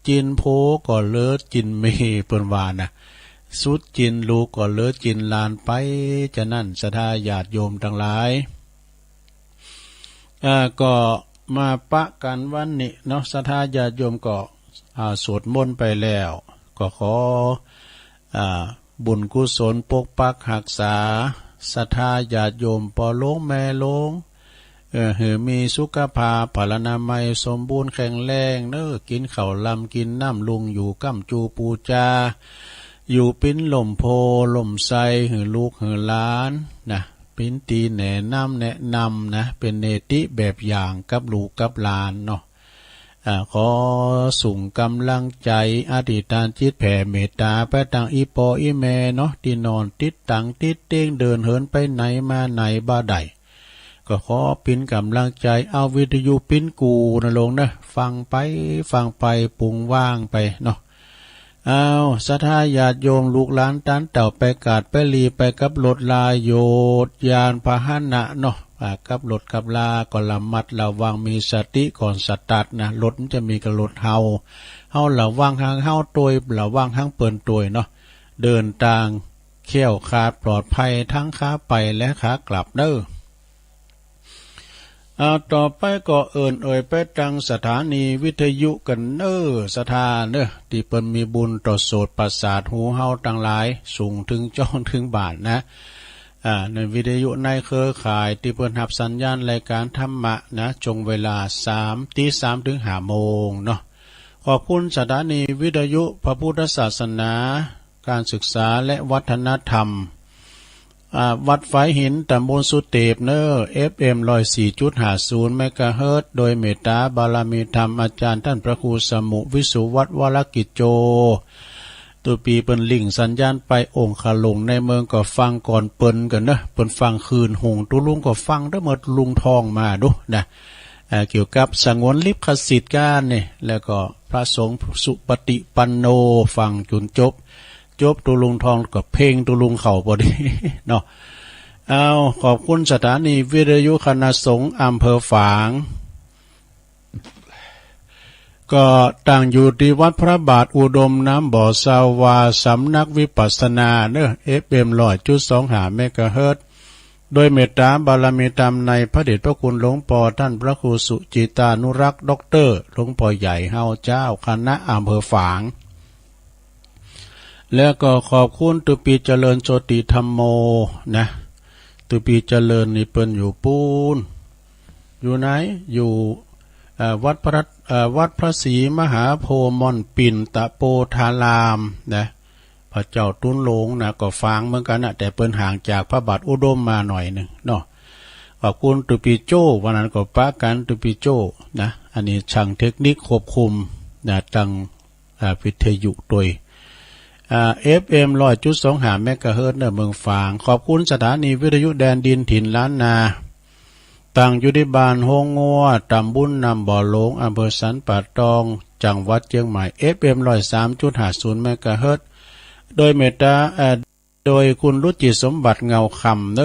จินโพก็เลิศจินเมเปิ้นว่านะสุดจินลูกก็เลิศจินลานไปจะนั่นศรัทธาญาติโยมทั้งหลายก็มาปะกันวันนี้เนาะศรัทธาญาติโยมก็สวดมนต์ไปแล้วก็ขอบุญกุศลปกปักรักษาศรัทธาญาติโยมปอโลงแม่โลงมีสุขภาพพลานามัยสมบูรณ์แข็งแรงเน้อกินข้าวลำกินน้ำลุงอยู่ก้ำจูปูจาอยู่ปิ้นลมโพลมไซหือลูกหือล้านนะปิ้นตีแนะนำนะเป็นเนติแบบอย่างกับลูกกับหลานเนาะขอส่งกำลังใจอธิษฐานจิตแผ่เมตตาไปทางอีปออีแม่เนาะที่นอนติดตังติดเต้งเดินเหินไปไหนมาไหนบ้าใดก็ขอปิ้นกำลังใจเอาวิทยุปิ้นกูนะลงนะฟังไปปุงว่างไปเนาะเอาศรัทธาญาติโยมลูกหลานตันเต่าไปกาดไปลีไปกับรถลาโยดยานพาหนะเนาะกับรถกับลาก็ระมัดระวังมีสติก่อนสตัดนะรถมันจะมีกับรถเฮาระวังทางเฮาตัวระวังทางเปิ่นตัวเนาะเดินทางเขี้ยวขาดปลอดภัยทั้งขาไปและขากลับเด้อต่อไปก็เอ่ยไปจังสถานีวิทยุกันสถานที่เปิ้นมีบุญต่อโสตประสาทหูเฮาทั้งหลายสูงถึงจ้องถึงบาทนะในวิทยุในเครือข่ายที่เปิ้นรับสัญญาณรายการธรรมะนะจงเวลา3 ถึง 5 โมงเนาะขอบคุณสถานีวิทยุพระพุทธศาสนาการศึกษาและวัฒนธรรมวัดฝายหินตำบลสุเตปFM 104.50 เมกะเฮิรตซ์โดยเมตตาบารมีธรรมอาจารย์ท่านพระครูสมุวิสุวัฒน์วรกิจโจตัวปีเปิ้นลิงสัญญาณไปองค์ขลงในเมืองก็ฟังก่อนเปิ้นกันนะเปิ้นฟังคืนหงตุลุงก็ฟังได้หมดลุงทองมาดูนะเกี่ยวกับสงวนลิขสิทธิ์การนี่แล้วก็พระสงฆ์สุปฏิปันโนฟังจนจบตุลุงทองกับเพลงตุลุงเข่าพอดีเนาะเอาขอบคุณสถานีวิทยุคณะสงฆ์อำเภอฝางก็ตั้งอยู่ที่วัดพระบาทอุดมน้ำบ่อสาวาสำนักวิปัสสนาFM 100.25 เมกะเฮิรตซ์โดยเมตตาบารมีธรรมในพระเดชพระคุณหลวงพ่อท่านพระครูสุจิตานุรักษ์ด็อกเตอร์หลวงพ่อใหญ่เฮาเจ้าคณะอำเภอฝางแล้วก็ขอบคุณตุปีเจริญโชติธรรมโมนะตุปีเจริญนี่เปิ้นอยู่ปูนอยู่ไหนอยู่วัดพระศรีมหาโพธิ์ม่อนปิ่นตะโปธารามนะพระเจ้าตุ้นหลงนะก็ฟังเหมือนกันนะแต่เปิ้นห่างจากพระบาทอุดมมาหน่อยนึงเนาะขอบคุณตุปีโจวันนั้นก็ปะกันตุปีโจนะอันนี้ช่างเทคนิคควบคุมนะตั้งวิทยุโดยFM 100.25 เมกะเฮิรตซ์เมืองฝางขอบคุณสถานีวิทยุแดนดินถิ่นล้านนาตั้งอยู่ที่บ้านโฮงงัวตำบลนำบ่อหลงอำเภอสันป่าตองจังหวัดเชียงใหม่ FM 103.50 เมกะเฮิรตซ์โดยเมตตาโดยคุณรุจิสมบัติเงาคำ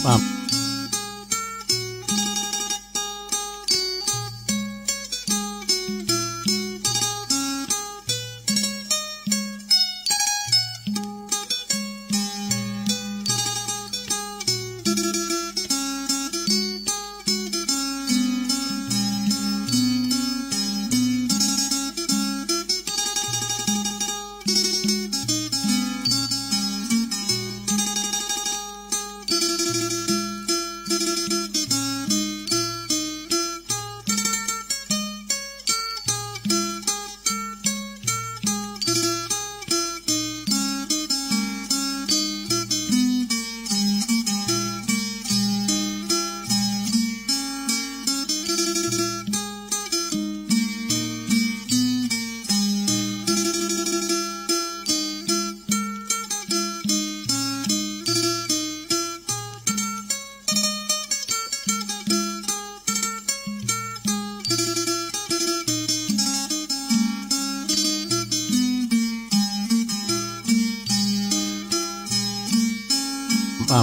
อ่าอ่า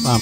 ความ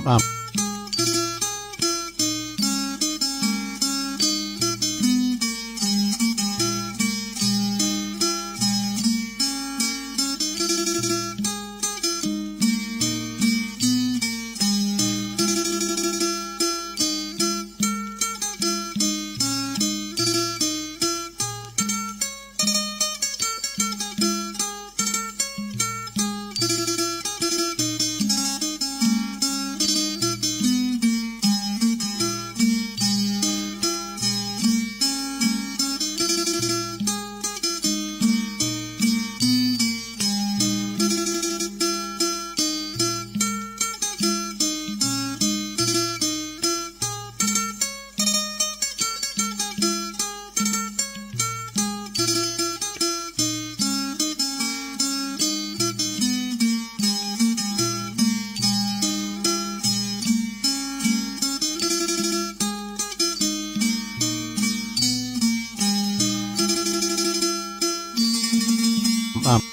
อ่ำอ่ำ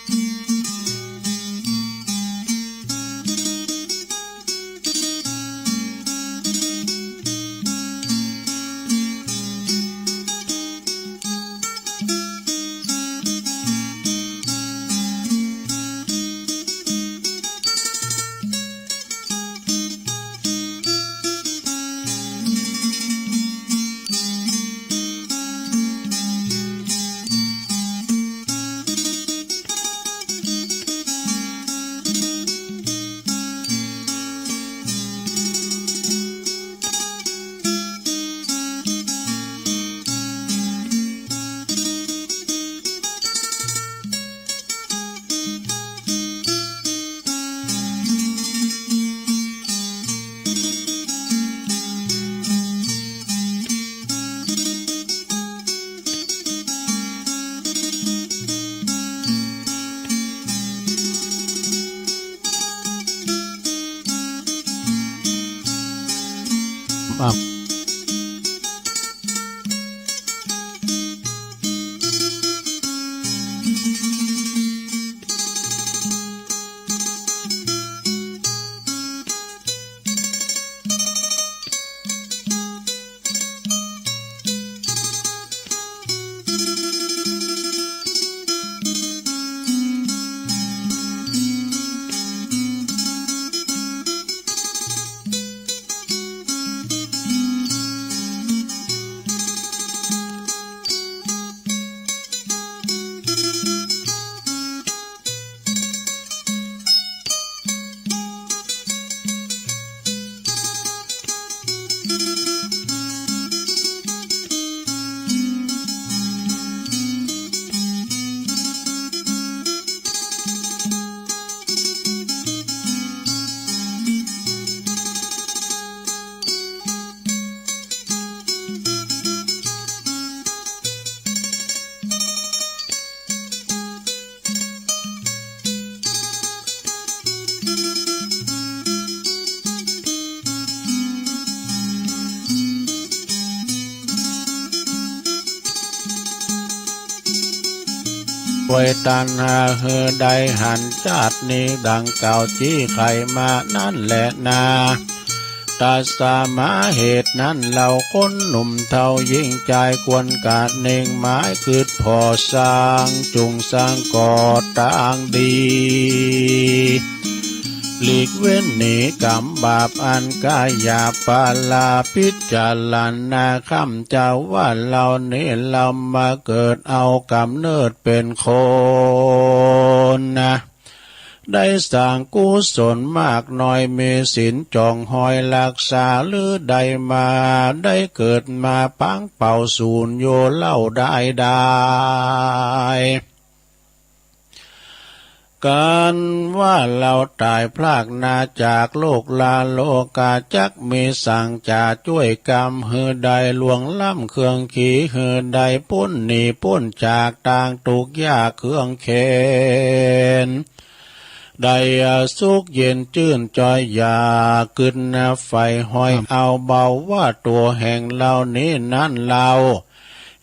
อ่ำไว้ตันหาเฮอใดหันชาตินี้ดังเก่าจี้ไขมานั่นแหละนาตาสามาเหตุนั้นเราคนหนุ่มเท่ายิ่งใจควรกาดเน่งไม้คืดพอสร้างจุงสร้างก่อต่างดีหลีกเว้นหนีกรรมบาปอันกายาปาลาพิจารณาคำเจ้าว่าเรานี้เรามาเกิดเอากำเนิดเป็นคนนะได้สร้างกุศลมากน้อยมีศีลจองหอยรักษาหรือใดมาได้เกิดมาปังเป่าสูญโยเล่าได้การว่าเราตายพลากนาจากโลกลาโลกาจักมีสั่งจ่าช่วยกรรมเฮือใดลวงล้ำเครื่องขี่เฮือใดปุ้นหนีปุ้นจากต่างตุกยากเครื่องเข็นได้สุขเย็นจื่นจอยยาขึ้นไฟห้อยเอาเบาว่าตัวแห่งเรานี้นั้นเรา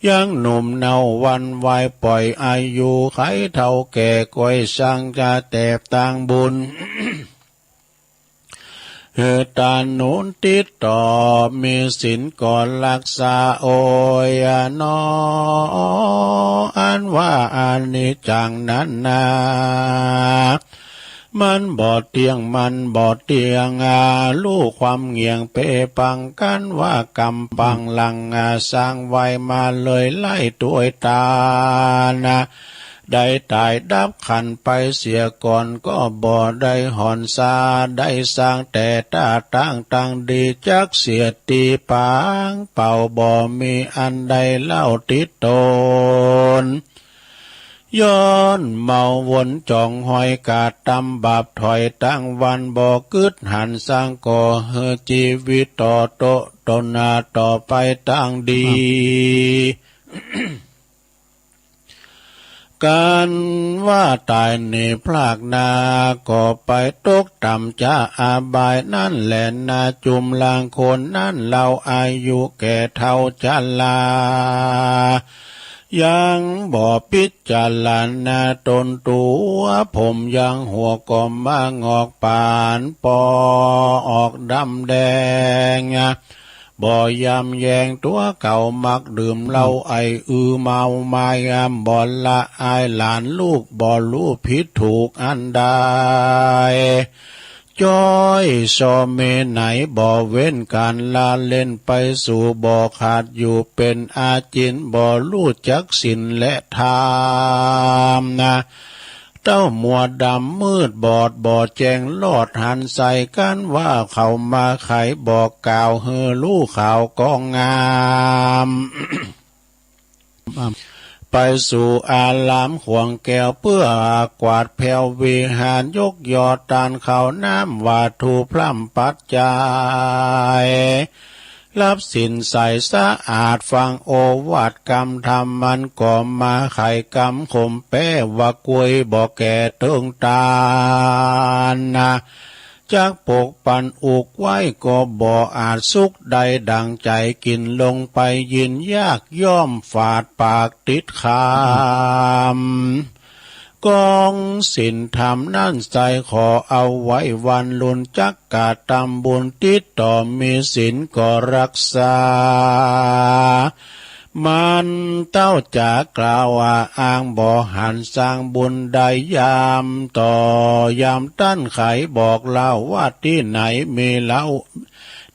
ยังหนุ่มเนาวันวายปล่อยอายุไขเท่าแก่ก้อยสร้างจะแตบต่างบุญ เหตุตานุนติดต่อมีศีลก่อนรักษาโอยนออันว่าอานิจจังนั้นนามันบ่เตียงมันบ่เตียงลูกความเงียงเปปังกันว่ากำปังลังสร้างไว้มาเลยไล่ตัวตานะได้ตายดับขันไปเสียก่อนก็บ่ได้หอนซาได้สร้างแต่ตาตั้งดีจักเสียตีปางเป่าบ่มีอันใดเล่าติดตนย้อนเมาวนจ่องหอยกาดตำบาปถอยตั้งวันบ่กึดหันสร้างก่อเฮชีวิตต่อโตตนาต่อไปตั้งดีการว่าตายในพลากนาก็ไปตกต่ำจะอาบายนั่นแหละนาจุมลางคนนั่นเราอายุแก่เท่าจะลายังบ่พิจารณาตนตัวผมยังหัวก็มางอกปานปอออกดำแดงบ่ยำแยงตัวเก่ามักดื่มเหล้าไอเมามายามบ่ละอายหลานลูกบ่รู้ผิดถูกอันใดจ้อยซอเมไหนบ่เว้นการลาเล่นไปสู่บ่ขาดอยู่เป็นอาจินบ่รู้จักศีลและธรรมนะเต้ามัวดำมืดบอดบ่แจงลอดหันใส่กันว่าเขามาไขบอกกล่าวเฮอลู่ข่าวกองงาม ไปสู่อาลามขวงแก้วเพื่อกวาดแผ่ววิหารยกยอดตานเขาน้ำวาทูพร่ำปัจจัยรับสินใสสะอาดฟังโอวาทกรรมธรรมมันก่อมาไขกรรมขมแป้ว่ากวยบ่แก่เติงตานะจากปกปันอุกไว้ก็บ่อาจสุขใดดังใจกินลงไปยินยากย่อมฝาดปากติดคำกองสินธรรมนั่นใจขอเอาไว้วันลุนจักกาตำบุญติดต่อมีสินก็รักษามันเต้าจากกล่าวว่าอ้างบ่หันสร้างบุญใดยามต่อยามตั้นไขบอกเล่าว่าที่ไหนมีเล่า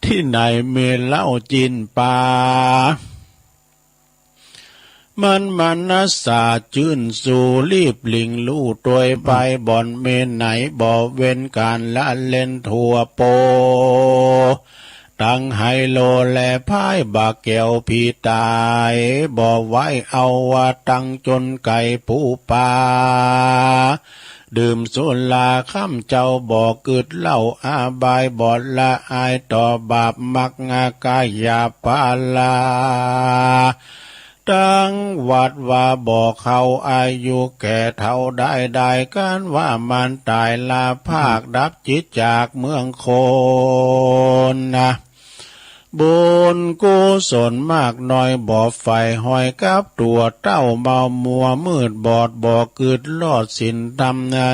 ที่ไหนมีเล่าจินปามันนัสสาจื่นสู่รีบลิงลู่ตัวไปบ่อนเมนไหนบ่เว้นการละเล่นทั่วโปตั้งไฮโลแลพายบาเกียวพี่ตายบ่ไว้เอาว่าตั้งจนไก่ผู้ป่าดื่มสุราข้ามเจ้าบ่กึดเหล้าอาบายบ่ละอายต่อบาปมักงากายาปาลาตั้งวัดว่าบอกเขาอายุแก่เท่าได้กันว่ามันตายลาภาคดับจิตจากเมืองโคนนะบุญกุศลมากน้อยบ่ไฟห้อยกับตัวเต้าเมามัวมืดบอดบ่กึดลอดสินทำนะ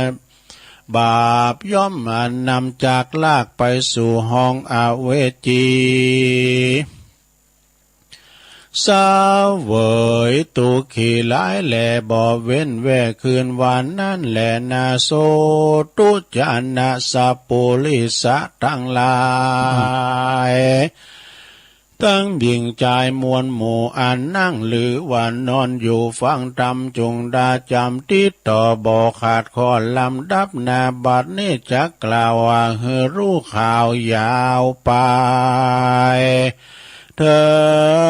บาปย่อมนำจากลากไปสู่ห้องอาเวจีสาวเวยตุขีหลายแหล่บ่เว้นแว่คืนวันนั่นแหละนาโซตุจานะสัพปุริสะทั้งหลายตั้งยิ่งใจมวลหมู่อันนั่งหรือว่านอนอยู่ฟังธรรมจงดาจำติดต่อบ่ขาดข้อลำดับนาบัดนี้จักกล่าวว่าเฮรู้ข่าวยาวไปเถิ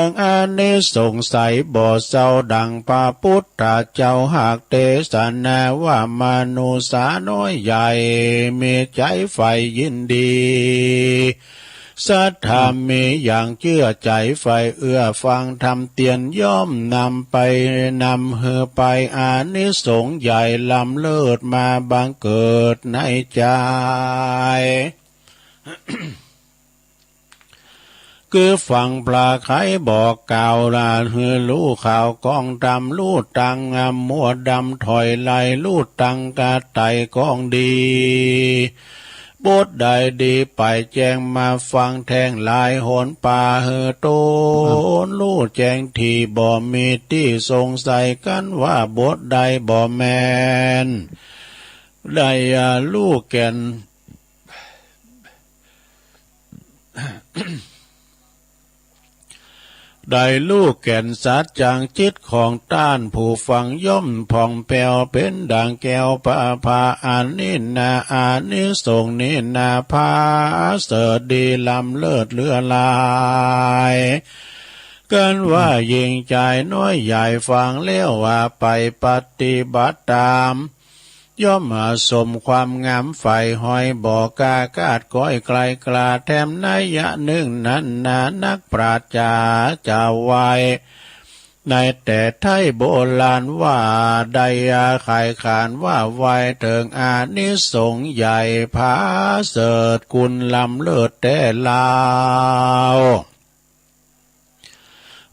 งอันนี้สงสัยบ่เศร้าดังพระพุทธเจ้าหากเทศนาว่ามนุษย์น้อยใหญ่มีใจใฝ่ยินดีศรัทธามีอย่างเชื่อใจใฝ่เอื้อฟังธรรมเตียนย่อมนำไปนำเฮือไปอานิสงส์ใหญ่ล้ำเลิศมาบังเกิดในใจ คือฟังปลาไขบอกกล่าวลาเฮือลู่ข่าวกองดำลู่ตังงามมัวดำถอยไหลลู่ตังกาไตกองดี บทใดดีไปแจ้งมาฟังแทงลายหนป่าเฮอโตนรู้แจ้งที่บ่มีที่สงสัยกันว่าบทใดบ่แมนได้รู้แก่น ได้ลูกแก่นสัจจังจิตของต้านผู้ฟังย่อมผ่องแผ้วเป็นดังแก้วปะพาอานินาอานิสงส์นินาภาเสดดีลำเลิศเลือลายกันว่ายิ่งใจน้อยใหญ่ฟังเลี้ยวว่าไปปฏิบัติตามย่อมสมความงามไฟหอยบอกกากาดก้อยไกลกลาแถมนัยยะหนึ่งนั้นนานักปราชญาจะไว้ในแต่ไทยโบราณว่าใดขายขานว่าไว้เถิงอานิสงส์ใหญ่ผาเสดกุลลำเลิศแต่ลาว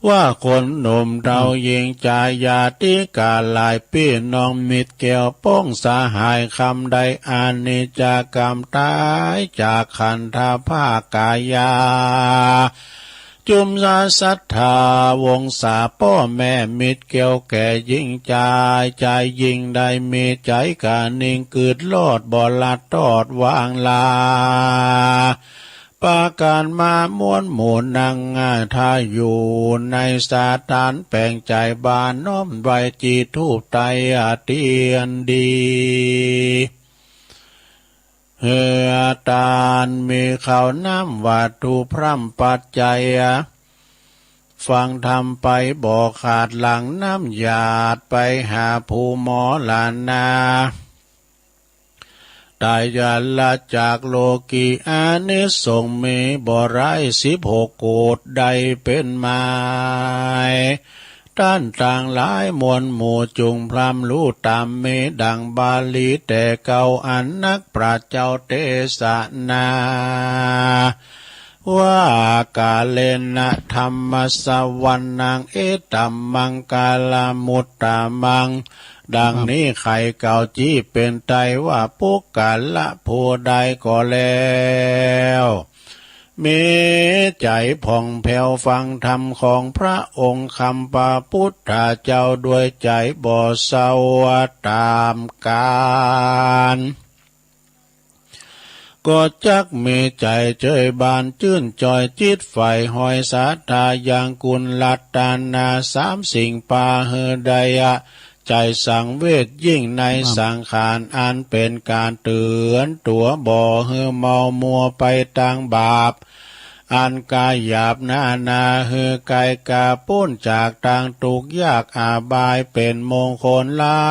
ว่าคนหนุ่มเรายิงจายาติกาหลายพี่น้องมิตรเกี่ยวป้องสหายคำใดอานิจจกรรมตายจากขันธภาคกายาจุมสาศรัทธาวงศาพ่อแม่มิตรเกี่ยวแก่ยิ่งใจยิ่งได้มีใจกานิ่งกืดลอดบ่ลัดทอดวางลาปาการมาม้วนหมุนนางง่ายทาอยู่ในสาตานแปลงใจบานน้อมไว้จีทูปไตอาเตียนดีเฮือตานมีข้าวน้ำวัตถุพร่ำปัจจัยฟังทำไปบอกขาดหลังน้ำหยาดไปหาผู้หมอลานาได้ยันละจากโลกีอานิสงส์มีบ่ไร16 โกฏใดเป็นไม้ต้านต่างหลายมวลหมู่จุงพรำรู้ตามเมดังบาลีแต่เก่าอันนักปราชญ์เจ้าเทศนาว่ากาเลนะธรรมสวรรนังเอตัมมังกาลมุตตามังดังนี้ไข่เก่าจี้เป็นไตว่าปุกกาละผู้ใดก็แล้วมีใจผ่องแผ้วฟังธรรมของพระองค์คำปาพุทธเจ้าด้วยใจบ่เศร้าตามกาลก็จักมีใจเจยบานชื่นจอยจิตไฟหอยสาธาอย่างกุลลัตตานา3 สิ่งปาเฮดายะใจสังเวชยิ่งในสังขารอันเป็นการเตือนตัวบ่อเฮเมามัวไปต่างบาปอันกายหยาบนาเฮกายกาปุ้นจากต่างตุกยากอาบายเป็นมงคลหลา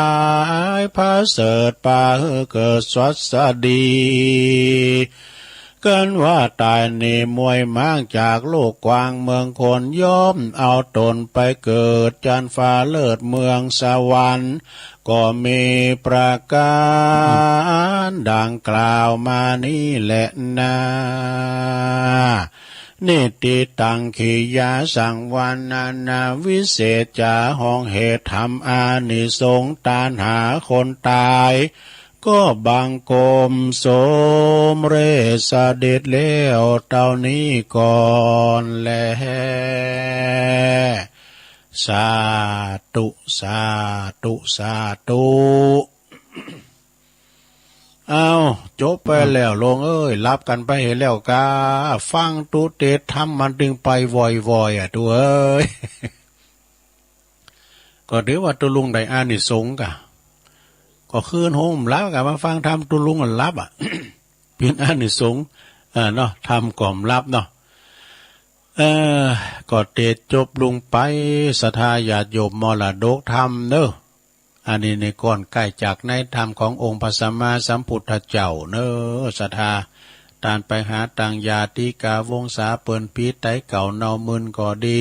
ยพระเสริฐปาเฮเกิดสวัสดีกันว่าตายนี่มวยม้างจากโลกกว้างเมืองคนย่อมเอาตนไปเกิดจันฟ้าเลิศเมืองสวรรค์ก็มีประการดังกล่าวมานี้แหละนะนิติตังขิยาสังวานาวิเศษจาห้องเหตุธรรมอานิสงส์ตานหาคนตายก็บังกรมสมเรศเด็จแล้วเท่านี้ก่อนแลสาธุสาธุสาธุเอาจบไปแล้วลงรับกันไปเห็นแล้วกาฟังตุเตทำมันดึงไปวอยๆตัวก็ถือว่าตุลุงได้อานิสงส์กะก็คืนโฮมรับกับมาฟังทำตุลุงอันรับเป็นอานิสงส์เนาะทำก่อมรับเนาะก็เตะจบลงไปศรัทธาญาติโยมมรดกธรรมเนอะอันนี้ในก่อนใกล้จากในธรรมขององค์พระสัมมาสัมพุทธเจ้าเนอะศรัทธาตานไปหาต่างญาติกาวงศาเปิ่นพีไตเก่าเนามึนก็ดี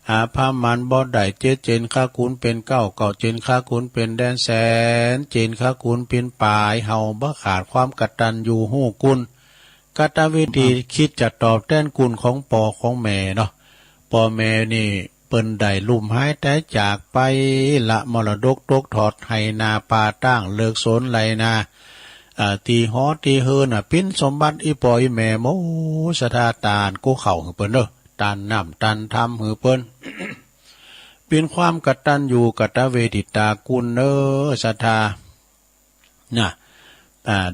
อาภามันบ่ได้เจนข้าคุณเป็นเก้าเจนข้าคุณเป็นแดนแสนเจนข้าคุณเป็นปลายเฮาบ่ขาดความกตัญญูฮู้กุลกตวิธีคิดจะตอบแทนคุณของพ่อของแม่เนาะพ่อแม่นี่เปิ้นได้ลุ่มหายแต่จากไปละมรดกตกทอดให้นาป่าตั้งเลิกสนไหลนา ตีฮอตีเฮินปิ้นสมบัติอีปอยแม่โมสถาตานกูเข่าหือเปิ้นเด้อตานน้ำตานทำหือเปิ้น เป็นความกตัญญูกตเวทิตากุลเด้อศรัทธาน่ะ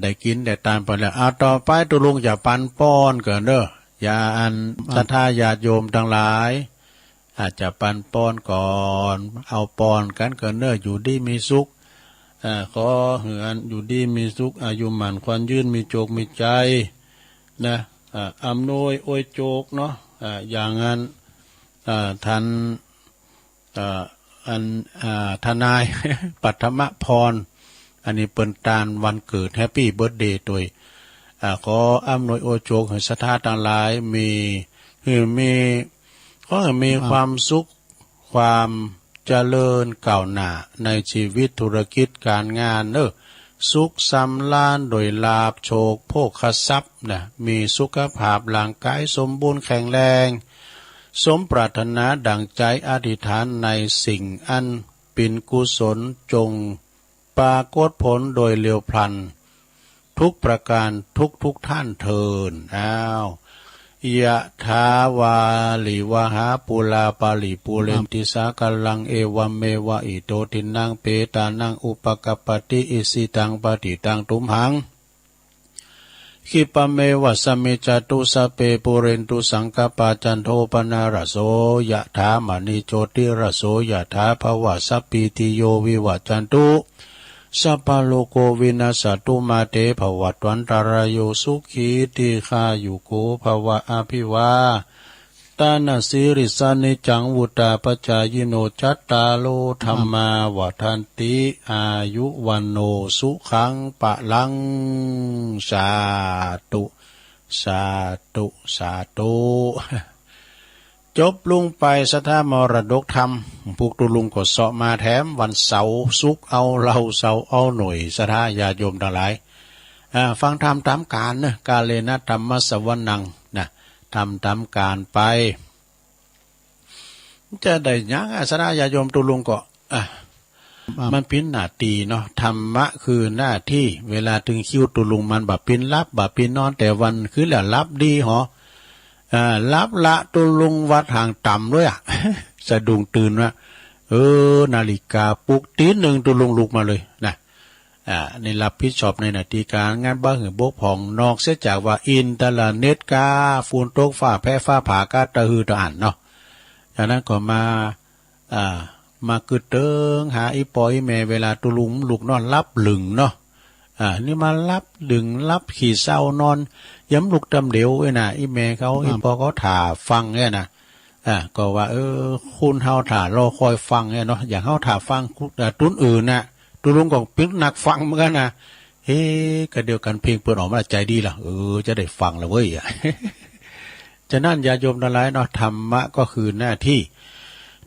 ได้กินได้ตามไปแล้วต่อไปตุลุงอย่าปันป้อนเกินเด้ออย่าอันศรัทธาญาติโยมทั้งหลายอาจจะปันป้อนก่อนเอาป้อนกันเกินเด้ออยู่ดีมีสุขขอเหือนอยู่ดีมีสุขอายุหมันควันยืนมีโจกมีใจนะอำนวยอวยโจกเนาะอย่างนั้นทันทนาย ปัทมพรอันนี้เปิ้นตานวันเกิดแฮปปี้เบิร์ธเดย์โดยขออำนวยอวยโจกให้ศรัทธาทั้งหลายขอให้มีความสุขความเจริญก้าวหน้าในชีวิตธุรกิจการงานสุขสำราญโดยลาภโชคโภคทรัพย์นะมีสุขภาพร่างกายสมบูรณ์แข็งแรงสมปรารถนาดังใจอธิษฐานในสิ่งอันเป็นกุศลจงปรากฏผลโดยเร็วพลันทุกประการทุกท่านเทินยะถาวาลิวหาปุลาปาลิปุเรนติสากลังเอวเมวะอิโตทินังเปตานังอุปกปปติอิสิตังปฏิตังตุมหังขิปะเมวะสเมจตุสเปปุเรนตุสังกปาจันโทปนารโสยะถามณีโจติระโสยะถาภวะสัพพิติโยวิวัจจันตุสัพพะโลกวินาศตุมาเตภวัตวันตรายโยสุขีติฆายุโกภวะอภิวาตานาสิริสานิจังวุตาปจายโนจัตตาโลธรรมาวทันติอายุวันโนสุขังปะลังสาธุสาธุสาธุจบลุงไปสถามรดกธรรมพวกตุลุงก็เสาะมาแถมวันเสาร์สุกเอาเราเสาเอาหน่วยสถาญาโยมทั้งหลายฟังธรรมตามการนะกาเลนะธรรมสวนังนะทำตามการไปจะได้ยังสถาญาโยมตุลุงก็มันเป็นหน้าที่เนาะธรรมะคือหน้าที่เวลาถึงคิวตุลุงมันแบบเป็นรับแบบเป็นนอนแต่วันคือแล้วรับดีหรอรับละตุลุงวัดห่างต่ำด้วยสะดุ้งตื่นว่านาฬิกาปลุกตีหนึ่งตุลุงลุกมาเลยนะในรับผิดชอบในหน้าที่การงานบ้าหือบกผ่องนอกเสียจากว่าอินเทอร์เน็ตกาฝุ่นตกฟ้าแพ้ฟ้าผ่ากาตะหือตะอ่านเนาะจากนั้นก็มากึดเติงหาอีปอยแม่เวลาตุลุงลุกนอนรับหลึงเนาะนี่มารับดึงรับขี่เศร้านอนย้ำลุกตำเดียวนะอีแม่เขาอีพอเขาถ่าฟังเนี่ยนะก็ว่าคุณเฮาถ่ารอคอยฟังเนี่ยเนาะอย่างเฮาถ่าฟังตุ้นอื่นนะตุลุงก็เป็นนักฟังเหมือนกันนะก็เดียวกันเพลงเปิดออกมาใจดีล่ะจะได้ฟังละเว้ยฉะนั้นญาโยมทั้งหลายเนาะธรรมะก็คือหน้าที่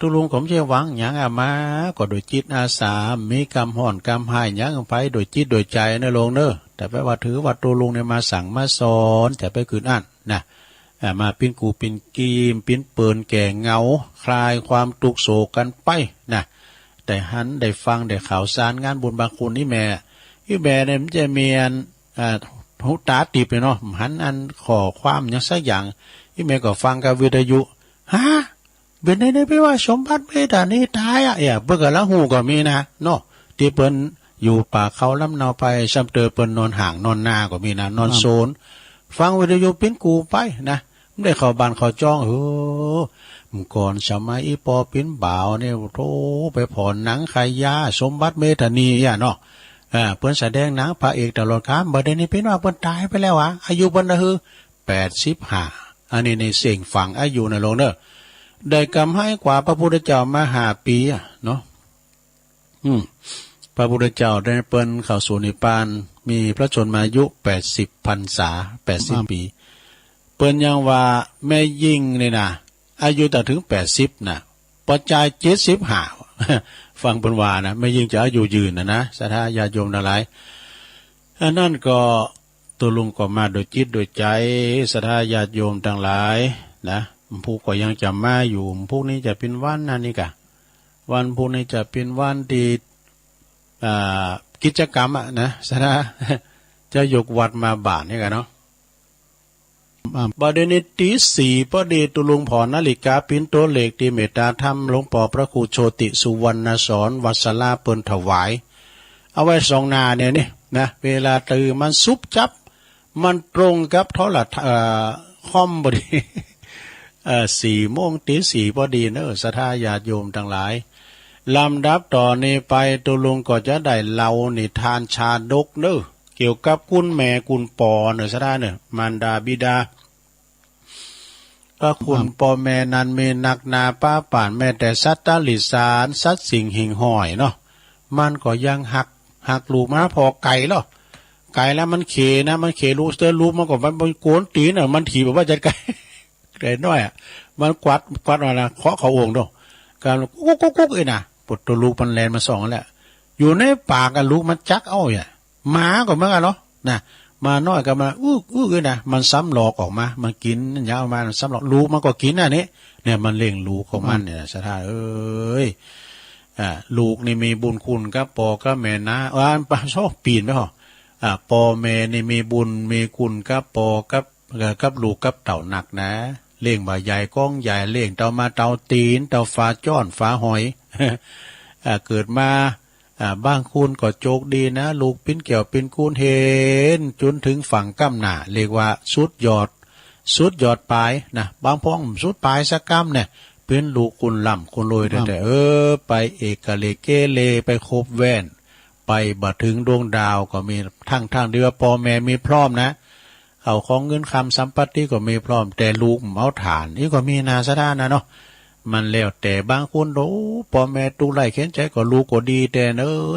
ตุลุงผมเชื่อหวังอย่างมาก็โดยจิตอาสามีกรรมห่อนกรรมหายอย่างไปโดยจิตโดยใจนะลงเนอะแต่แปลว่าถือว่าตุลุงเนี่ยมาสั่งมาสอนแต่ไปคืนอ่านนะมาปิ้นกูปิ้นกีมปิ้นเปินแก่เงาคลายความตุกโศกกันไปนะแต่หันได้ฟังได้ข่าวสารงานบุญบางคนนี่แม่เนี่ยมันจะมีหูตาติบเลยเนาะหันอันขอความอย่างสักอย่างที่แม่ก็ฟังกับวิทยุเป็นได้ไปว่าสมบัติเมตานี่ตายเบิ่งกันแล้วหูก็มีนะเนาะที่เปิ้นอยู่ป่าเขาลำเนาไปซ้ำเตอเปิ้นนอนห่างนอนหน้าก็มีนะนอนโซนฟังวิทยุเป็นกูไปนะไม่ได้เข้าบ้านเข้าจ้องมื่อก่อนสมัยอีปอปิ้นบ่าวเนี่ยโธ่ไปผ่อนหนังขายยาสมบัติเมธานีเนาะเปิ้นแสดงหนังพระเอกตลอดกาลบัดนี้เป็นว่าเปิ้นตายไปแล้วอายุเปิ้นคือ85อันนี้ในเสียงฟังอายุนะลงเด้อได้กำให้กว่าพระพุทธเจ้ามา5 ปีเนาะพระพุทธเจ้าได้เปิ้นเข้าสู่นิพพานมีพระชนมายุ80 พรรษา80 ปีเปิ้นยังว่าแม่ยิ่งนี่นะอายุแต่ถึง80นะปัจจัย75ฟังเปิ้นว่านะแม่ยิ่งจะอายุยืนนะศรัทธาญาติโยมทั้งหลายอันนั้นก็ตัวลุงก็มาโดยจิตโดยใจศรัทธาญาติโยมทั้งหลายนะผู้ก็ยังจะมาอยู่พวกนี้จะเป็นวันนั่นนี่กะวันพวกนี้จะเป็นวันที่กิจกรรมนะศรัทธา จะยกวัดมาบาทนี่กันเนาะบาเดนิตีสี่พระเดตุลุงผอนาฬิกาปิ้นโตเหล็กตีเมตตาธรรมหลวงปอพระครูโชติสุวรรณสอนวัสลาเปินถวายเอาไว้สองนาเนี่ยนี่นะเวลาตื่นมันซุบจับมันตรงกับเท่าไหร่คอมบดี4 โมงตี 4พอดีเนอะศรัทธาญาติโยมทั้งหลายลำดับต่อนี้ไปตุลุงก็จะได้เล่านิทานชาดกเนอะเกี่ยวกับคุณแม่คุณปอเนอะศรัทธาเนอะมารดาบิดาพระคุณปอแม่นั้นมีนักนาป้าป่านแม่แต่สัตตลิสารสัตสิ่งหิ่งห้อยเนาะมันก็ยังหักลูกมาพอไก่หรอไก่แล้วมันเขนะมันเขลูกเตอร์ลูกมันก็มันโกนตีนอ่ะมันถีบแบบว่าจะไก่ไก่น้อยอ่ะมันกวัดอะไรเคาะเขาโอ่งด้วยการกุ๊กไอ้น่ะปวดตัวลูกมันแลนมาส่องแล้วอยู่ในปากกันลูกมันจักเอาอย่างหมาก็เหมือนกันเนาะนะมาน้อยก็มาไอ้น่ะมันซ้ำหลอกออกมามันกินยาวมาซ้ำหลอกลูกมันก็กินอันนี้เนี่ยมันเลี้ยงลูกของมันเนี่ยสถานลูกนี่มีบุญคุณกับปอกับแม่นะปะชอบปีนไหมหรอปอแม่นี่มีบุญมีคุณกับปอกับลูกกับเต่าหนักนะเลี้ยงบ่าใหญ่ก้องใหญ่เลี้ยงเต่ามาเต่าตีนเต่าฟ้าจ้อนฟ้าหอยเกิดมาบางคุณก็โจกดีนะลูกปิ้นเกี่ยวปิ้นคูนเห็นจนถึงฝั่งก้ำหน้าเรียกว่าสุดยอดปลายนะบางพ้องสุดปลายสักก้ำเนี่ยเป็นลูกคุณล่ำคุณรวยแต่ไปเอกเลเกเลไปคบแว่นไปบัดถึงดวงดาวก็มีทั้งเดียวปอแม่มีพร้อมนะเอาของเงินคำสัมปติก็มีพร้อมแต่ลูกเอาฐานนี่ก็มีนาสะด้านนะเนาะมันแล้วแต่บางคนปอแม่ตุไล่เข็นใจก็ลูกก็ดีแต่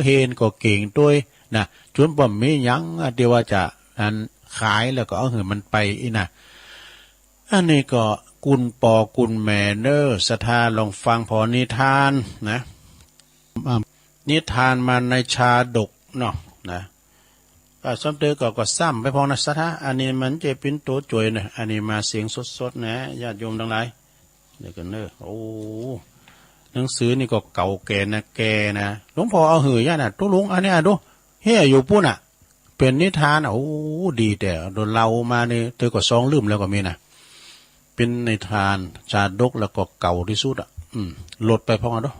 เฮนก็เก่งด้วยนะจนผมมียังเดียวว่าจะอันขายแล้วก็เอาเหือมันไปอีนะอันนี้ก็กุลปอกุลแม่ศรัทธาลองฟังพอนิทานนะนิทานมาในชาดกเนาะนะสมเด็จก็ซ้ำไปพอนะศรัทธาอันนี้มันจะเป็นตัวจ่วยนะอันนี้มาเสียงสดๆนะญาติโยมทั้งหลายเดี๋ยวกันโอ้หนังสือนี่ก็เก่าแก่นะนะหลวงพ่อเอาหือย่าน่ะตัวลุงอันนี้ดูเฮียอยู่ปุ่นอ่ะเป็นนิทานโอ้ดีแต่โดนเรามาเนี่ยเธอก็ซองลืมแล้วก็มีนะเป็นนิทานชาดกแล้วก็เก่าที่สุดอ่ะโหลดไปพอกันด้วย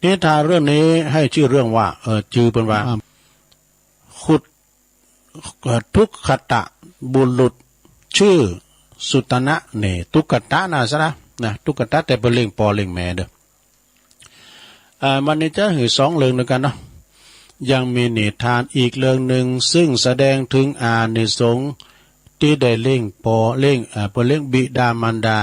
นิทานเรื่องนี้ให้ชื่อเรื่องว่าชื่อเป็นว่าขุดทุกขตะบุรุษชื่อสุตนะเนี่ยทุกขตะนะซะนะทุกขตะแต่เป็นเรื่องปอเรื่องแม่เด้อมันนี่จะหือ2เรื่องด้วยกันเนาะยังมีนิทานอีกเรื่องหนึ่งซึ่งแสดงถึงอานิสงส์ที่ได้เล่งปอเล่งเล่งบิดามารดา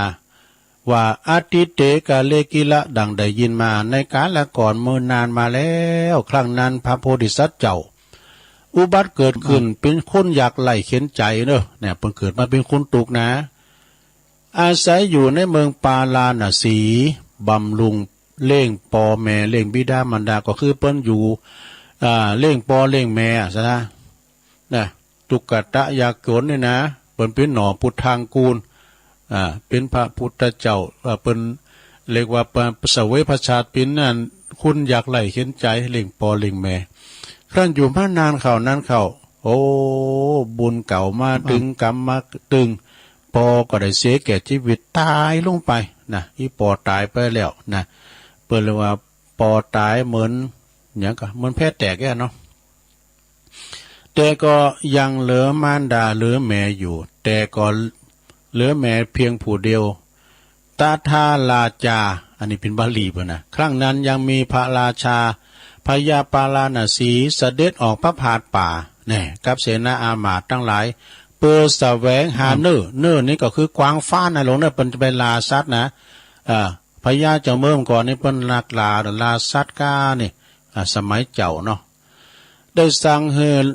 ว่าอาทิเตกาเลกิละดังได้ยินมาในกาลก่อนเมื่อนานมาแล้วครั้งนั้นพระโพธิสัตว์เจ้าอุบัติเกิดขึ้นเป็นคนอยากไล่เข็นใจเนอะเนี่ยเพิ่งเกิดมาเป็นคนตุกนะอาศัยอยู่ในเมืองปาลาณสีบำรุงเล่งปอแม่เล่งบิดามารดาก็คือเปิ้นอยู่เล่งปอเล่งแม่ซะนะตุกตะยากโกนเนี่ยนะเปิ้นเป็นหน่อพุทธังกูลเป็นพระพุทธเจ้าเป็นเรียกว่าเสวยพระชาติเป็นนั่นคุณอยากไล่เข็นใจเล่งปอเล่งแม่ครั้นอยู่มานานเข้านั้นเข้าโอ้บุญเก่ามาถึงกรรมมาตึงปอก็ได้เสียแก่ชีวิตตายลงไปนะอีปอตายไปแล้วนะเปิดเลยว่าปอตายเหมือนอย่างก็เหมือนแพทย์แตกแก่เนาะแต่ก็ยังเหลือมารดาเหลือแม่อยู่แต่ก็เหลือแม่เพียงผู้เดียวตาทาราชาอันนี้เป็นบาลีป่ะนะครั้งนั้นยังมีพระราชาพญาปาลาณสีเสด็จออกพระพาทป่าเนี่ยกับเสนาอามาตย์ทั้งหลายเปิดแสวงหาเนื้อนี่ก็คือกวางฟ้านะหลวงเนี่ยเป็นลาสัตว์นะพญาเจ้าเมื่อก่อนนี่เป็นนักลาสัตว์กานี่สมัยเจ้าเนาะได้สั่งเฮือ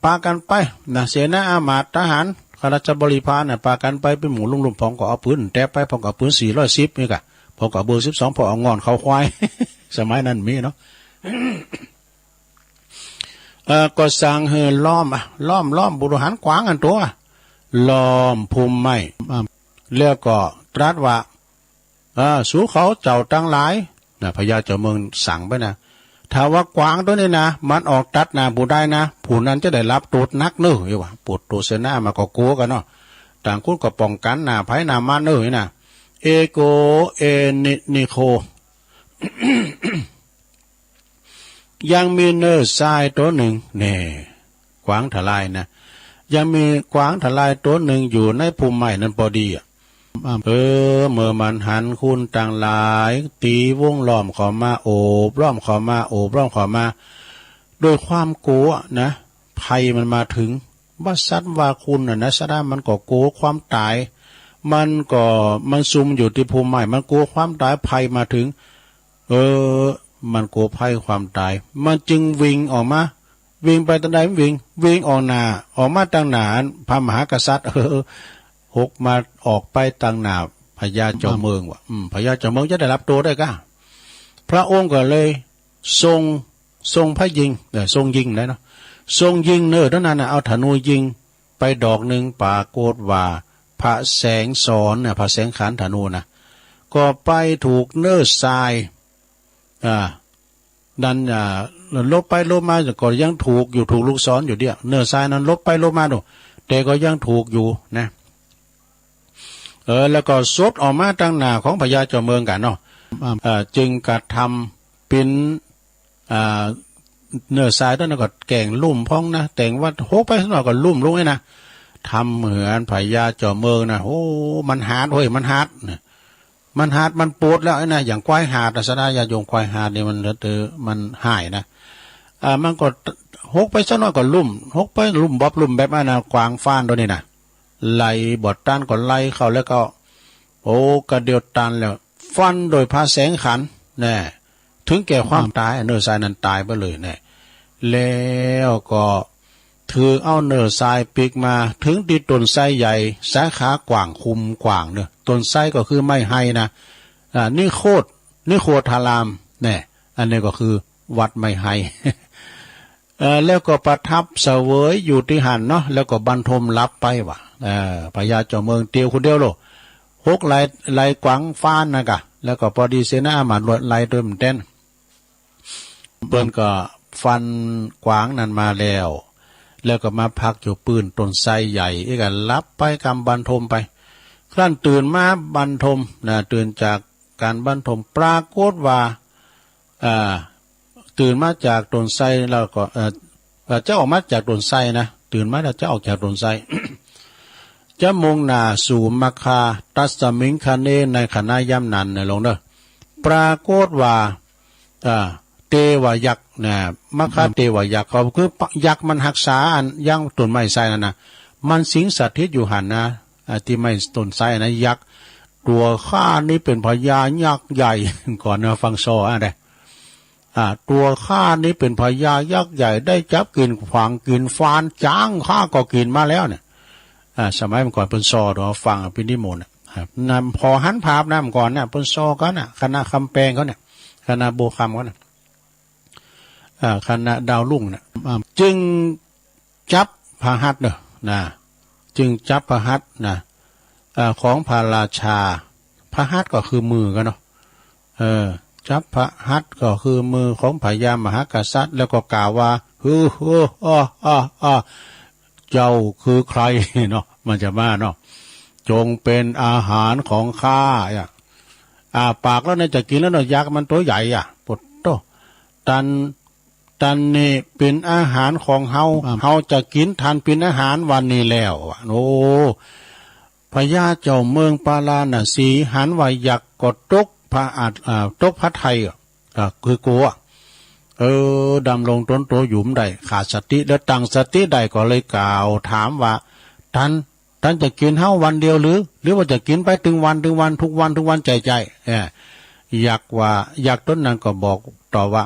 ปากันไปนะเสนาอามาตย์ทหารข้าราชบริพารเนี่ยปากันไปเป็นหมู่ลุ่มๆพองก็เอาปืนแตะไปพองก็ปืน410นี่กะพองก็เบอร์12พอเอางอนเขาควาย สมัยนั้นมีเนาะ ก็สั่งเฮือล้อมบุรุษขวางกันตัวล้อมภูมิไม้แล้วก็ตรัสว่าสู่เขาเจ้าตั้งหลายนะพญาเจ้าเมืองสั่งไปนะถ้ ถ้าว่ากวางตัวนี้นะมันออกตัดหน้าผู้ได้นะผู้นั้นจะได้รับโทษนักเน้ออยู่ว่าปวดตัวเสนามาก็กลัวกันเนาะต่างคนก็ป้องกันหน้าไผหน้ามันเน้อนี่นะเอโกเอนิโค ยังมีเนื้อทรายตัวหนึ่งเนี่ยกวางทลายนะยังมีกวางทลายตัวหนึ่งอยู่ในภูมิใหม่นั้นพอดีอ่ะเมื่อมันหันคุณต่างหลายตีวงล้อมขอมาโอบล้อมขอมาโอบล้อมขอมาโดยความกลัวนะภัยมันมาถึงว่าสัตว์ว่าคุณนะสะดามันก็กลัวความตายมันซุ่มอยู่ที่ภูมิใหม่มันกลัวความตายภัยมาถึงมันกลัวภัยความตายมันจึงวิ่งออกมาวิ่งไปตรงไหนวิ่งออกมาตั้งหน้าพระมหากษัตริย์หกมาออกไปตั้งหน้าพญาเจ้าเมืองว่ะพญาเจ้าเมืองจะได้รับตัวได้ก้าพระองค์ก็เลยทรงพระยิงทรงยิงได้เนาะทรงยิงเท่านั้นเอาธนูยิงไปดอกหนึ่งปรากฏว่าพระแสงสอนเนี่ยพระแสงขันธนูนะก็ไปถูกเนื้อทรายดันลบไปลบมาก็ยังถูกลูกศรอยู่เดียวเนื้อทรายนั้นลบไปลบมาดูแต่ก็ยังถูกอยู่นะแล้วก็สดออกมาตั้งหน้าของพญาเจ้าเมืองกันเนาะจึงกระทำเป็นเนื้อทรายต้นนั้นก็แกงลุ่มพ้องนะแต่งว่าโหไปข้างนอกก็ลุ่มลงไงนะทำเหมือนพญาเจ้าเมืองนะโอ้มันหาดเฮ้ยมันหาดมันปวดแล้วไอ้นะอย่างควายหาดสดายาโยงควายหาดเนี่ยมันหายนะมันก็หกไปสักหน่อยก็ลุ่มหกไปลุ่มบ๊อบลุ่มแบบนั้นนะกวางฟ้านตัวนี้นะไล่บอดตันก็ไล่เข้าแล้วก็โอ้กระเดียวตันแล้วฟันโดยพระแสงขันแน่ถึงแก่ความตายเนื้อทรายนั้นตายไปเลยแน่แล้วก็ถือเอาเนื้อทรายปีกมาถึงที่ต้นไทรใหญ่สาขากว้างคุมกว้างเนี่ยต้นไทรก็คือไม่ให้นะนี่โคธารามเนี่ยอันนี้ก็คือวัดไม่ให้ แล้วก็ประทับเสวยอยู่ที่หันเนาะแล้วก็บรรทมรับไปว่ะพญาเจ้าเมืองเตียวคนเดียวโลหกลายกวางฟ้านนะกะแล้วก็พอดีเสนามาลวดลายเติมเต้นเปิ้นก็ฟันกวางนั้นมาแล้วก็มาพักอยู่ปืนต้นไทรใหญ่อีกกันรับไปกำบรรทมไปครั้นตื่นมาบรรทมนะตื่นจากการบรรทมปรากฏว่าตื่นมาจากต้นไทรแล้วก็เจ้าออกมาจากต้นไทรนะตื่นมาแล้วเจ้าออกจากต้นไทร จะมุ่งหน้าสู่มัคคาตัสมิงคเนในขณะย่ำนันในลงเด้อปรากฏว่าเทวยักษ์นะมัคคาเทวยักษ์เขาคือยักษ์มันหักษาอันย่างต้นไม้ไทรนั่นนะมันสิงสถิตอยู่หันนะที่ไม่ต้นไทรนะยักษ์ตัวข้านี้เป็นพญายักษ์ใหญ่ ก่อนนะฟังโซ่อะไรตัวข้านี้เป็นพญายักษ์ใหญ่ได้จับกินขวางกินฟานจ้างข้าก็กินมาแล้วเนี่ยสมัยเมื่อก่อนเพิ่นซอดอฟังเป็นนิมนต์นำพอหันภาพนำก่อนเนี่ยเพิ่นซอก็น่ะคณะคำแปลงเขาเนี่ยคณะโบคำเขาเนี่ยคณะดาวลุ่งเนี่ยจึงจับพระหัตถ์นะจึงจับพระหัตถ์นะของพระราชาพระหัตถ์ก็คือมือกันเนาะจับพระหัตถ์ก็คือมือของพญามหากษัตริย์แล้วก็กล่าวว่าเจ้าคือใครเนาะมันจะมาเนาะจงเป็นอาหารของข้าปากแล้วเนี่ยจะกินแล้วเนาะยักษ์มันตัวใหญ่ปดโตตันนี่เป็นอาหารของเฮาจะกินทันเป็นอาหารวันนี้แล้วโอ้พญาเจ้าเมืองปาลานะสีหันว่ายักษ์ก็ตกพระตกพระไทยคือกลัวดำลงต้นโตหยุมได้ขาดสติแล้วตั้งสติได้ก็เลยกล่าวถามว่าท่านจะกินเฮาวันเดียวหรือว่าจะกินไปถึงวันทุกวันใจอยากต้นนั้นก็บอกต่อว่า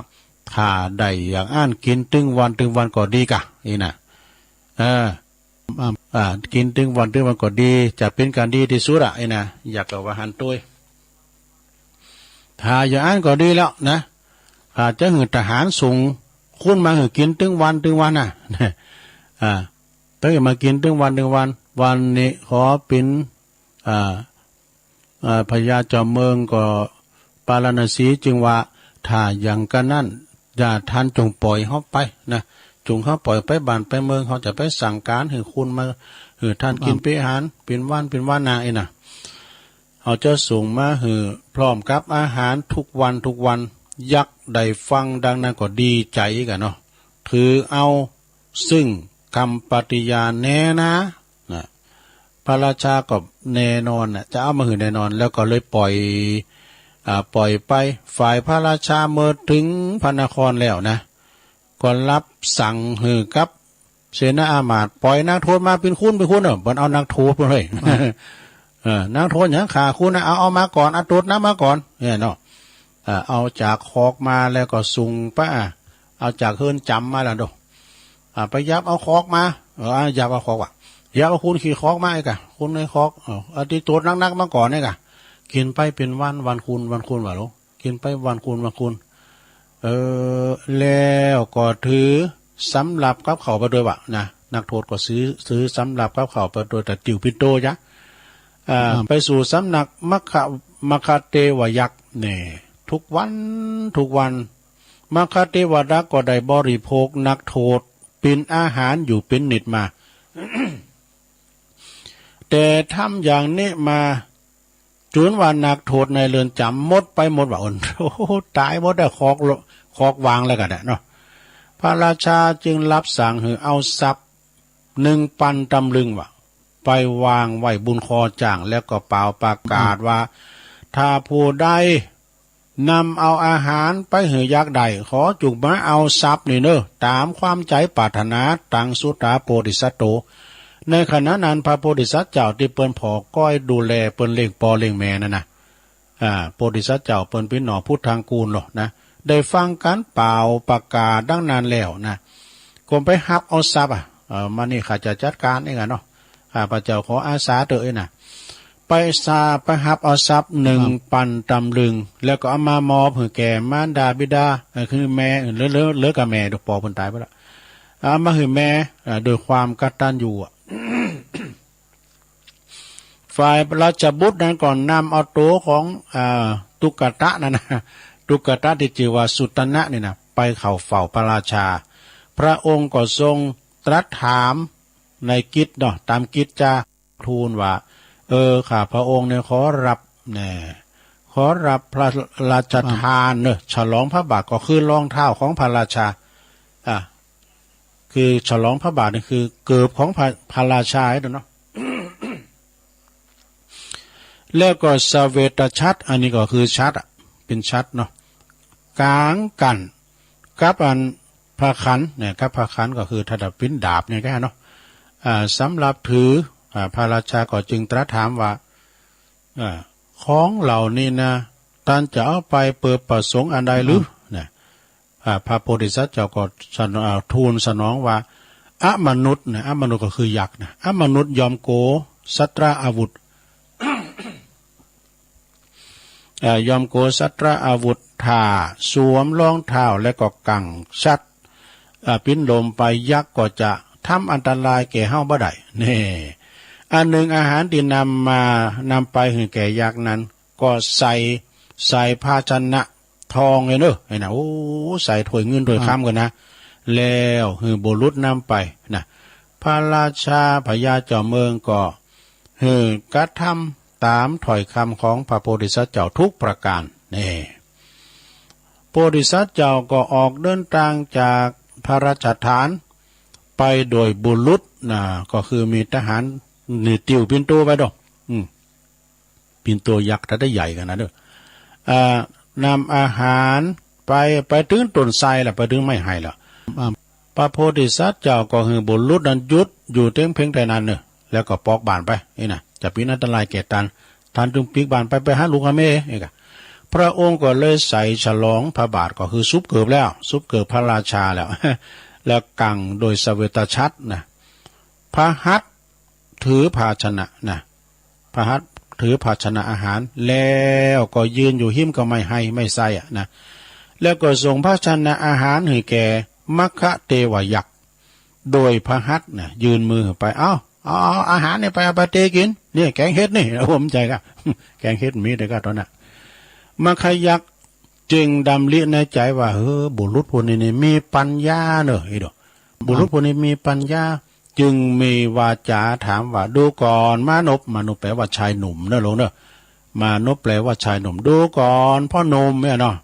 ถ้าได้อยากอ่านกินถึงวันก็ดีกะนี่นะกินถึงวันก็ดีจะเป็นการดีที่สุดไอ้นะอยากกับว่าหันตัวถ้าอยากอ่านก็ดีแล้วนะอาจจะหือทหารส่งคุณมาหือกินถึงวันตื่นมากินถึงวันนี้ขอเป็นพญาเจ้าเมืองก็ปาลนสีจึงว่าถ้าอย่างกันนั้น อย่าท่านจงปล่อยเขาไปนะจงเขาปล่อยไปบ้านไปเมืองเขาจะไปสั่งการให้คุณมาท่านกินเป็นอาหารเป็นวันนาเองนะเขาจะส่งมาพร้อมกับอาหารทุกวันยักษ์ได้ฟังดังนั้นก็ดีใจกันเนาะถือเอาซึ่งคำปฏิญาณแน่นะพระราชาก็แน่นอนจะเอามาแน่นอนแล้วก็เลยปล่อยไปฝ่ายพระราชาเมื่อถึงพระนครแล้วนะก็รับสั่งกับเสนาอามาตย์ปล่อยนักโทษมาเป็นคุณบ่เอานักโทษไปเลยนักโทษอย่างขาคุณนะเอามาก่อนเอาตรวจน้ำมาก่อนเนี่ยเนาะเอาจากคอกมาแล้วก็ส่งไปเอาจากเฮือนจำมาแล้วดูไปยับเอาคอกมายับเอาคอกยับเอาคุณขี่คอกมาไอ้กะคุณในคอกเอาที่ตรวจนักมาก่อนไอ้กะกินไปเป็นวันคุณว่าลูกกินไปวันคุณแล้วก็ถือสำหรับกับเขาไปด้วยวะนะนักโทษก็ซื้อสำหรับกับเขาไปโดยแต่ติวปินโตยะไปสู่สำนักมคเทวยักษ์เนี่ยทุกวันมคเทวยักษ์ก็ได้บริโภคนักโทษเป็นอาหารอยู่เป็นนิดมา แต่ทำอย่างนี้มาจนว่านักโทษในเรือนจำหมดว่าโอ้ตายหมดได้คอกวางแล้วกันเนาะพระราชาจึงรับสั่งให้เอาทรัพย์1,000 ตำลึงไปวางไว้บุญคอจ่างแล้วก็เป่าประกาศว่าถ้าผู้ใดนำเอาอาหารไปให้ยักษ์ใดขอจุกมาเอาทรัพย์นี่เนอะตามความใจปรารถนาตังสุตตาโพธิสัตโตในขณะนั้นพระโพธิสัตว์เจ้าที่เปิ้นผอก้อยดูแลเปิ้นเลี้ยงปอเลี้ยงแม่นั่นนะโพธิสัตว์เจ้าเปิ้นเป็นหน่อพุทธังกูลหรอนะได้ฟังการเป่าประกาศดังนั้นแล้วนะก็ไปฮับเอาทรัพย์มานี่ข้าจะจัดการเองเนาะข้าพระเจ้าขออาสาเถอะนะไปฮับเอาทรัพย์1,000 ตำลึงแล้วก็เอามามอบให้แก่มารดาบิดาคือแม่เลิกกับแม่ดอกปอเพิ่นตายไปแล้วเอามาให้แม่โดยความกตัญญูฝ่ายราชบุตรนั้นก่อนนำเอาตัวของตุกตะนั่นนะตุกตะที่ชื่อว่าสุตนะนี่นะไปเข้าเฝ้าพระราชาพระองค์ก็ทรงตรัสถามในกิจเนาะตามกิจจะทูลว่าข้าพระองค์เนี่ยขอรับพระราชทานเนอะฉลองพระบาทก็คือรองเท้าของพระราชาคือฉลองพระบาทนี่คือเกิบของพระราชาเนาะ แล้วก็สเวตชัดอันนี้ก็คือชัดเป็นชัดเนาะกลางกันกับอันพระขันเนี่ยกับพระขันก็คือถดปิ้นดาบเนี่ยแค่เนาะสำหรับถือพระราชาก็จึงตรัสถามว่าของเหล่านี้นะท่านจะเอาไปเปิดประสงค์อันใดหรือเนี่ยพระโพธิสัตว์เจ้าก็ทูลสนองว่าอมนุษย์นะอมนุษย์ก็คือยักษ์นะอมนุษย์ยอมโกสัตราอาวุธ ยอมโกสัตราอาวุธถ่าสวมรองเท้าและก็กังชัดปิ้นลมไปยักษ์ก็จะทำอันตรายแก่เฮาบ่ได้นี่อันหนึ่งอาหารที่นำไปให้แก่ยักษ์นั้นก็ใส่ภาชนะทองเลยเนอะไอ้น่ะโอ้ใส่ถ้วยเงินถ้วยค้ำกันนะแล้วคือบุรุษนำไปนะพระราชาพญาเจ้าเมืองก็กระทำตามถ้อยคำของพระโพธิสัตว์เจ้าทุกประการนี่โพธิสัตว์เจ้าก็ออกเดินทางจากพระราชฐานไปโดยบุรุษนะก็คือมีทหารนี่ติวปินโตไปดอกปินโตยักษ์ถ้าได้ใหญ่กันนะเด้อนำอาหารไปถึงต้นไทรล่ะไปถึงไม่ให้ล่ะพระโพธิสัตว์เจ้าก็คือบุรุษนั้นหยุดอยู่เต็งเพ่งแต่นั้นเนอะแล้วก็ปอกบานไปนี่นะจะเป็นอันตรายแก่ท่านจึงปีกบานไปหาลูกหาแม่เองพระองค์ก็เลยใส่ฉลองพระบาทก็คือซุปเกิบแล้วซุปเกิบพระราชาแล้ว แล้วกังโดยสเวตชัดนะพระหัตถ์ถือภาชนะนะพระหัตถ์ถือภาชนะอาหารแล้วก็ยืนอยู่หิ้มก็ไม่ให้ไม่ใส่นะแล้วก็ส่งภาชนะอาหารให้แก่มัคคะเทวยักษ์โดยพระหัตถ์นะยืนมือไปเอาอาหารเนี่ยไปเอาไปเตกินเนี่ยแกงเฮ็ดนี่ผมใจก็ แกงเฮ็ดมีแต่ก็ตอนนั้นมัคคะยักษ์ จึงดำริในใจว่าบุรุษผู้นี้นี่มีปัญญาเนอะไอ้ดอกบุรุษผู้นี้มีปัญญาจึงมีวาจาถามว่าดูก่อนมานพแปลว่าชายหนุ่มเนอะลงเนอะมานพแปลว่าชายหนุ่มดูก่อนพ่อหนุ่มเนี่ยเนาะ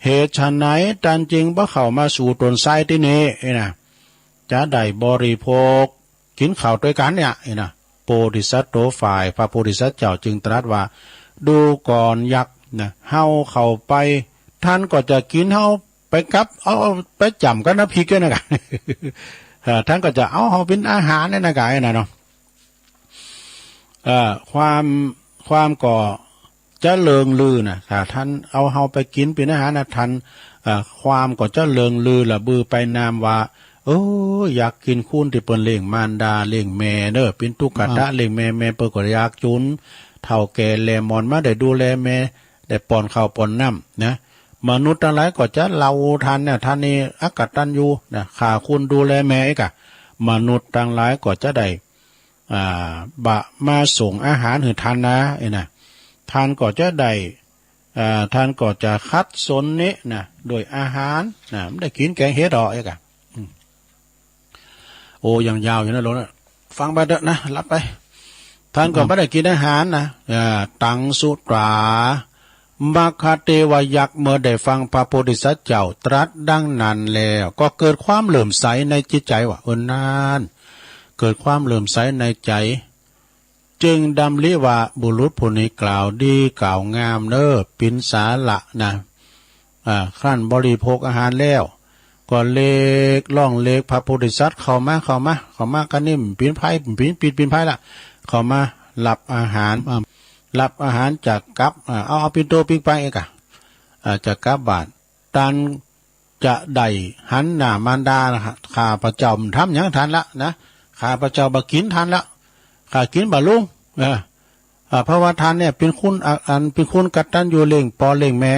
เหตุไฉนตันจริงบ่เข้ามาสู่ตนไส้ที่นี้ไอ้นะจะได้บริโภคกินข้าวด้วยกันเนี่ยไอ้นะโพธิสัตว์โตฝ่ายพระโพธิสัตว์เจ้าจึงตรัสว่าดูก่อนยักษ์นะเฮาเข้าไปท่านก็จะกินเฮาไปกับเอาไปจำกันนะพริกกันนะกัน ท่านก็จะเอาเฮาเป็นอาหารเนี่ยนะกันนะเนาะความก่อจะเลิงลือนะถ้าท่านเอาเฮาไปกินเป็นอาหารนะท่านความก็จะเลิงลือละบือไปนามว่าอยากกินคูนที่เปิ้นเลี้ยงมารดาเลี้ยงแม่เด้อเป็นตุกะตะเลี้ยงแม่เปิ้นก็อยากจุนเฒ่าแก่แลมอนมาได้ดูแลแม่ได้ป้อนข้าวป้อนน้ำนะมนุษย์ทั้งหลายก็จะเล่าทันเนี่ยท่านนี่อักตันยูนะขาคุณดูแลแม่อีกอะมนุษย์ทั้งหลายก็จะได้บะมาส่งอาหารให้ท่านนะไอ้น่ะท่านก็จะได้ท่านก็จะคัดสนนี้นะโดยอาหารนะไม่ได้กินแกงเฮ็ดดอกอีกอะโอ้ยังยาวอยู่นะโลนะฟังไปเถอะนะรับไปท่านก็ไม่ได้กินอาหารนะตังสุตรามัคคเทวยักษ์เมื่อได้ฟังพระโพธิสัตว์เจ้าตรัสดังนั้นแล้วก็เกิดความเลื่อมใสในจิตใจว่านานเกิดความเลื่อมใสในใจจึงดำริว่าบุรุษผู้นี้กล่าวดีกล่าวงามเน้อปินสาละนะขั้นบริโภคอาหารแล้วก็เล็กล่องเล็กพระโพธิสัตว์เข้ามากันนิ่มปีนไผ่ละเข้ามารับอาหารจากกับเอาปินโตปิงไปเอกจากกับบาทตันจะได้หันหน้ามารดาข้าพระเจ้าทำอย่างทันละนะข้าพระเจ้าบกินทันละข้ากินบะลุงเพราะว่าทานเนี่ยเป็นคุณเป็นคุณกัตตันอยู่เล่งปอเล่งแม่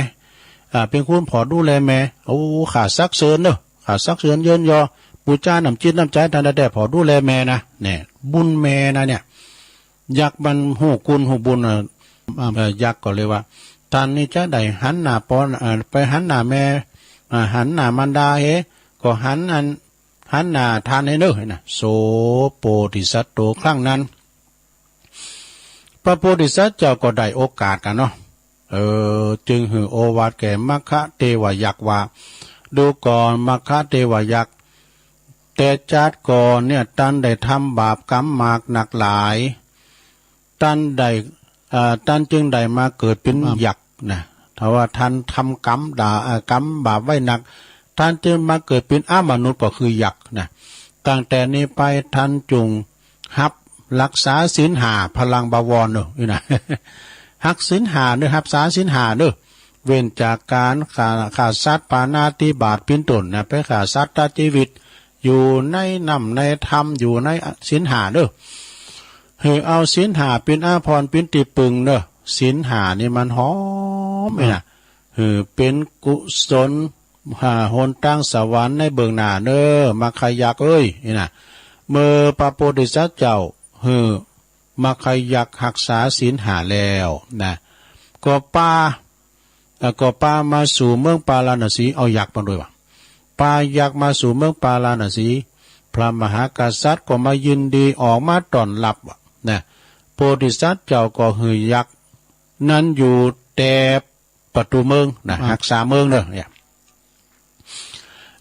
เป็นคุณผอดูแลแม่ขาซักเสริญเนอะขาซักเสริญเยินยอปูจ้าน้ำจิตน้ำใจทันได้ผอดูแลแม่นะเนี่ยบุญแม่นะเนี่ยยักษ์มันหูกุลหูบุญยักษ์ก็เลยว่าท่านนี่จะได้หันหน้าปอนไปหันหน้าแม่หันหน้ามารดาก็หันหน้าทานให้เนอะนะโสโพธิสัตว์โตครั้งนั้นพระโพธิสัตว์เจ้าก็ได้โอกาสกันเนาะจึงหือโอวาทแก่มัคคะเทวยักษ์ว่าดูก่อนมัคคะเทวยักษ์แต่ชาติก่อนเนี่ยท่านได้ทำบาปกรรมมากหนักหลายท่านจึงได้มาเกิดเป็นยักษ์นะถ้าว่าท่านทำกรรมบาปไว้หนักท่านจึงมาเกิดเป็นมนุษย์ก็คือยักษ์นะตั้งแต่นี้ไปท่านจงฮับรักษาศีลห้าพลังบวรเนอะนี่นะหักศีลห้าเนอะหักษาศีลห้าเนอะเว้นจากการฆ่าสัตว์ปานาติบาตเป็นต้นนะไปฆ่าสัตว์ตัดชีวิตอยู่ในน้ำในธรรมอยู่ในศีลห้าเนอะเอาศีลห้าเป็นอาภรณ์เป็นติปึงเนอะศีลห้านี่มันหอมเลยนะเป็นกุศลหนตั้งสวรรค์ในเบื้องหน้าเนอะมาขยักนี่นะเมื่อพระโพธิสัตว์เจ้ามาขยักหักษาศีลห้าแล้วนะก็ป้ามาสู่เมืองปาลาณสีเอายักษ์มาด้วยวะป้ายักษ์มาสู่เมืองปาลาณสีพระมหากษัตริย์ก็มายินดีออกมาต้อนรับนะโพธิสัตว์เจ้าก็ยักษ์นั้นอยู่แต่ประตูเมืองนะหักษาเมืองเนี่ย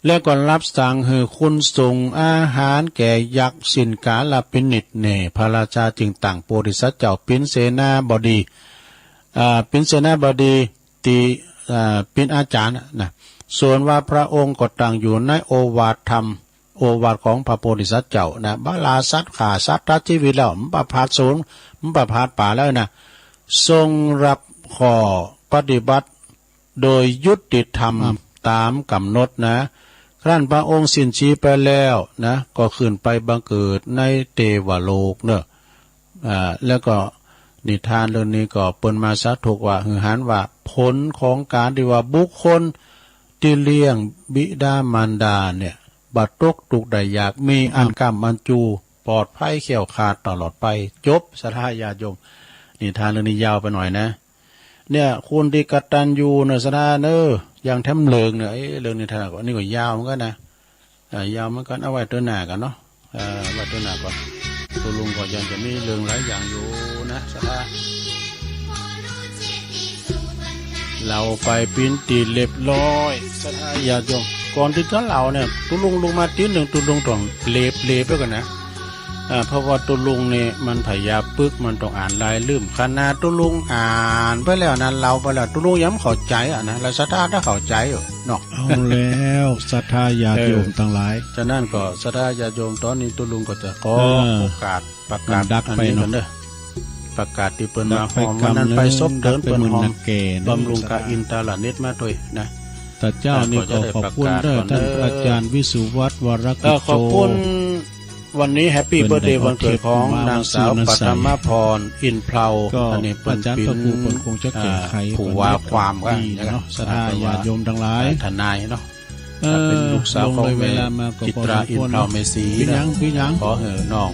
แล้วก็รับสั่งคุณส่งอาหารแก่ยักษ์สินกาลปินิตเน่พระราชาจึงตั้งโพธิสัตว์เจ้าเป็นเสนาบดีตีเป็นอาจารย์นะส่วนว่าพระองค์ก็ตั้งอยู่ในโอวาทธรรมโอวาทของพระโพธิสัตว์เจ้านะบาลาสัตว์ขาสัตว์ตัดชีวิตแล้วมันประพาสศูนย์มันประพาสป่าแล้วนะทรงรับข้อปฏิบัติโดยยุติธรรมตามกำหนดนะครั้นพระองค์สิ้นชีพไปแล้วนะก็ขึ้นไปบังเกิดในเทวโลกเนอะแล้วก็นิทานเรื่องนี้ก็เปิ้นมาสาธกว่าหันว่าผลของการที่ว่าบุคคลที่เลี้ยงบิดามารดาเนี่ยบัดตกทุกข์ได้ยากมีอันกรรมอันจูปลอดภัยเขี่ยวขาดตลอดไปจบสทธาญาติโยมนิทานเรื่องนี้ยาวไปหน่อยนะ เนี่ยคุณที่กตัญญูเนอะสนาเนอะอย่างแถมเลิงเนี่ยเลิงในทางก็นี่ก็ยาวเหมือนกันนะยาวเหมือนกันเอาไว้ตัวหน้ากันเนาะไว้ตัวหน้าก่อนตัวลุงก็ยังจะมีเรื่องหลายอย่างอยู่นะสนาเราไปปิ้นตีเรียบร้อยสนาอย่าจงก่อนที่จะเราเนี่ยตัวลุงลงมาตีหนึ่งตัวลุงต้องเล็บด้วยกันนะเพราะว่าตัวลุงเนี่ยมันพยาปึกมันต้องอ่านลายลืมขนาดตัวลุงอ่านไปแล้วนั้นเราไปแล้วตัวลุงย้ำเข้าใจนะแล้วศรัทธาถ้าเข้าใจอยู่เนาะเอาแล้วศรัทธาญาติโยมทั้งหลายฉะนั้นก็ศรัทธาญาติโยมตอนนี้ตัวลุงก็จะขอโอกาสประกาศดักไปเนาะประกาศที่เปิ้นมาหอมวันนั้นไปซบเดินเปิ้นหอมบำรุงกะอินตาละเน็ตมาด้วยนะแต่เจ้านี่ก็ขอบคุณด้วยท่านอาจารย์วิสุวัฒน์วรกิจโจขอบคุณวันนี้แฮปปี้เบิร์ธเดย์วันเกิดของนางสาวปัทมพรอินเพลาอันนี้เป็นเป็นคงจะเก่งใครผู้ว่าความกันเนาะศรัทธาญาติโยมทั้งหลายทนายเนาะเป็นลูกสาวของเวลามากิตราอินเพลาเมสีพี่ยังขอน้อง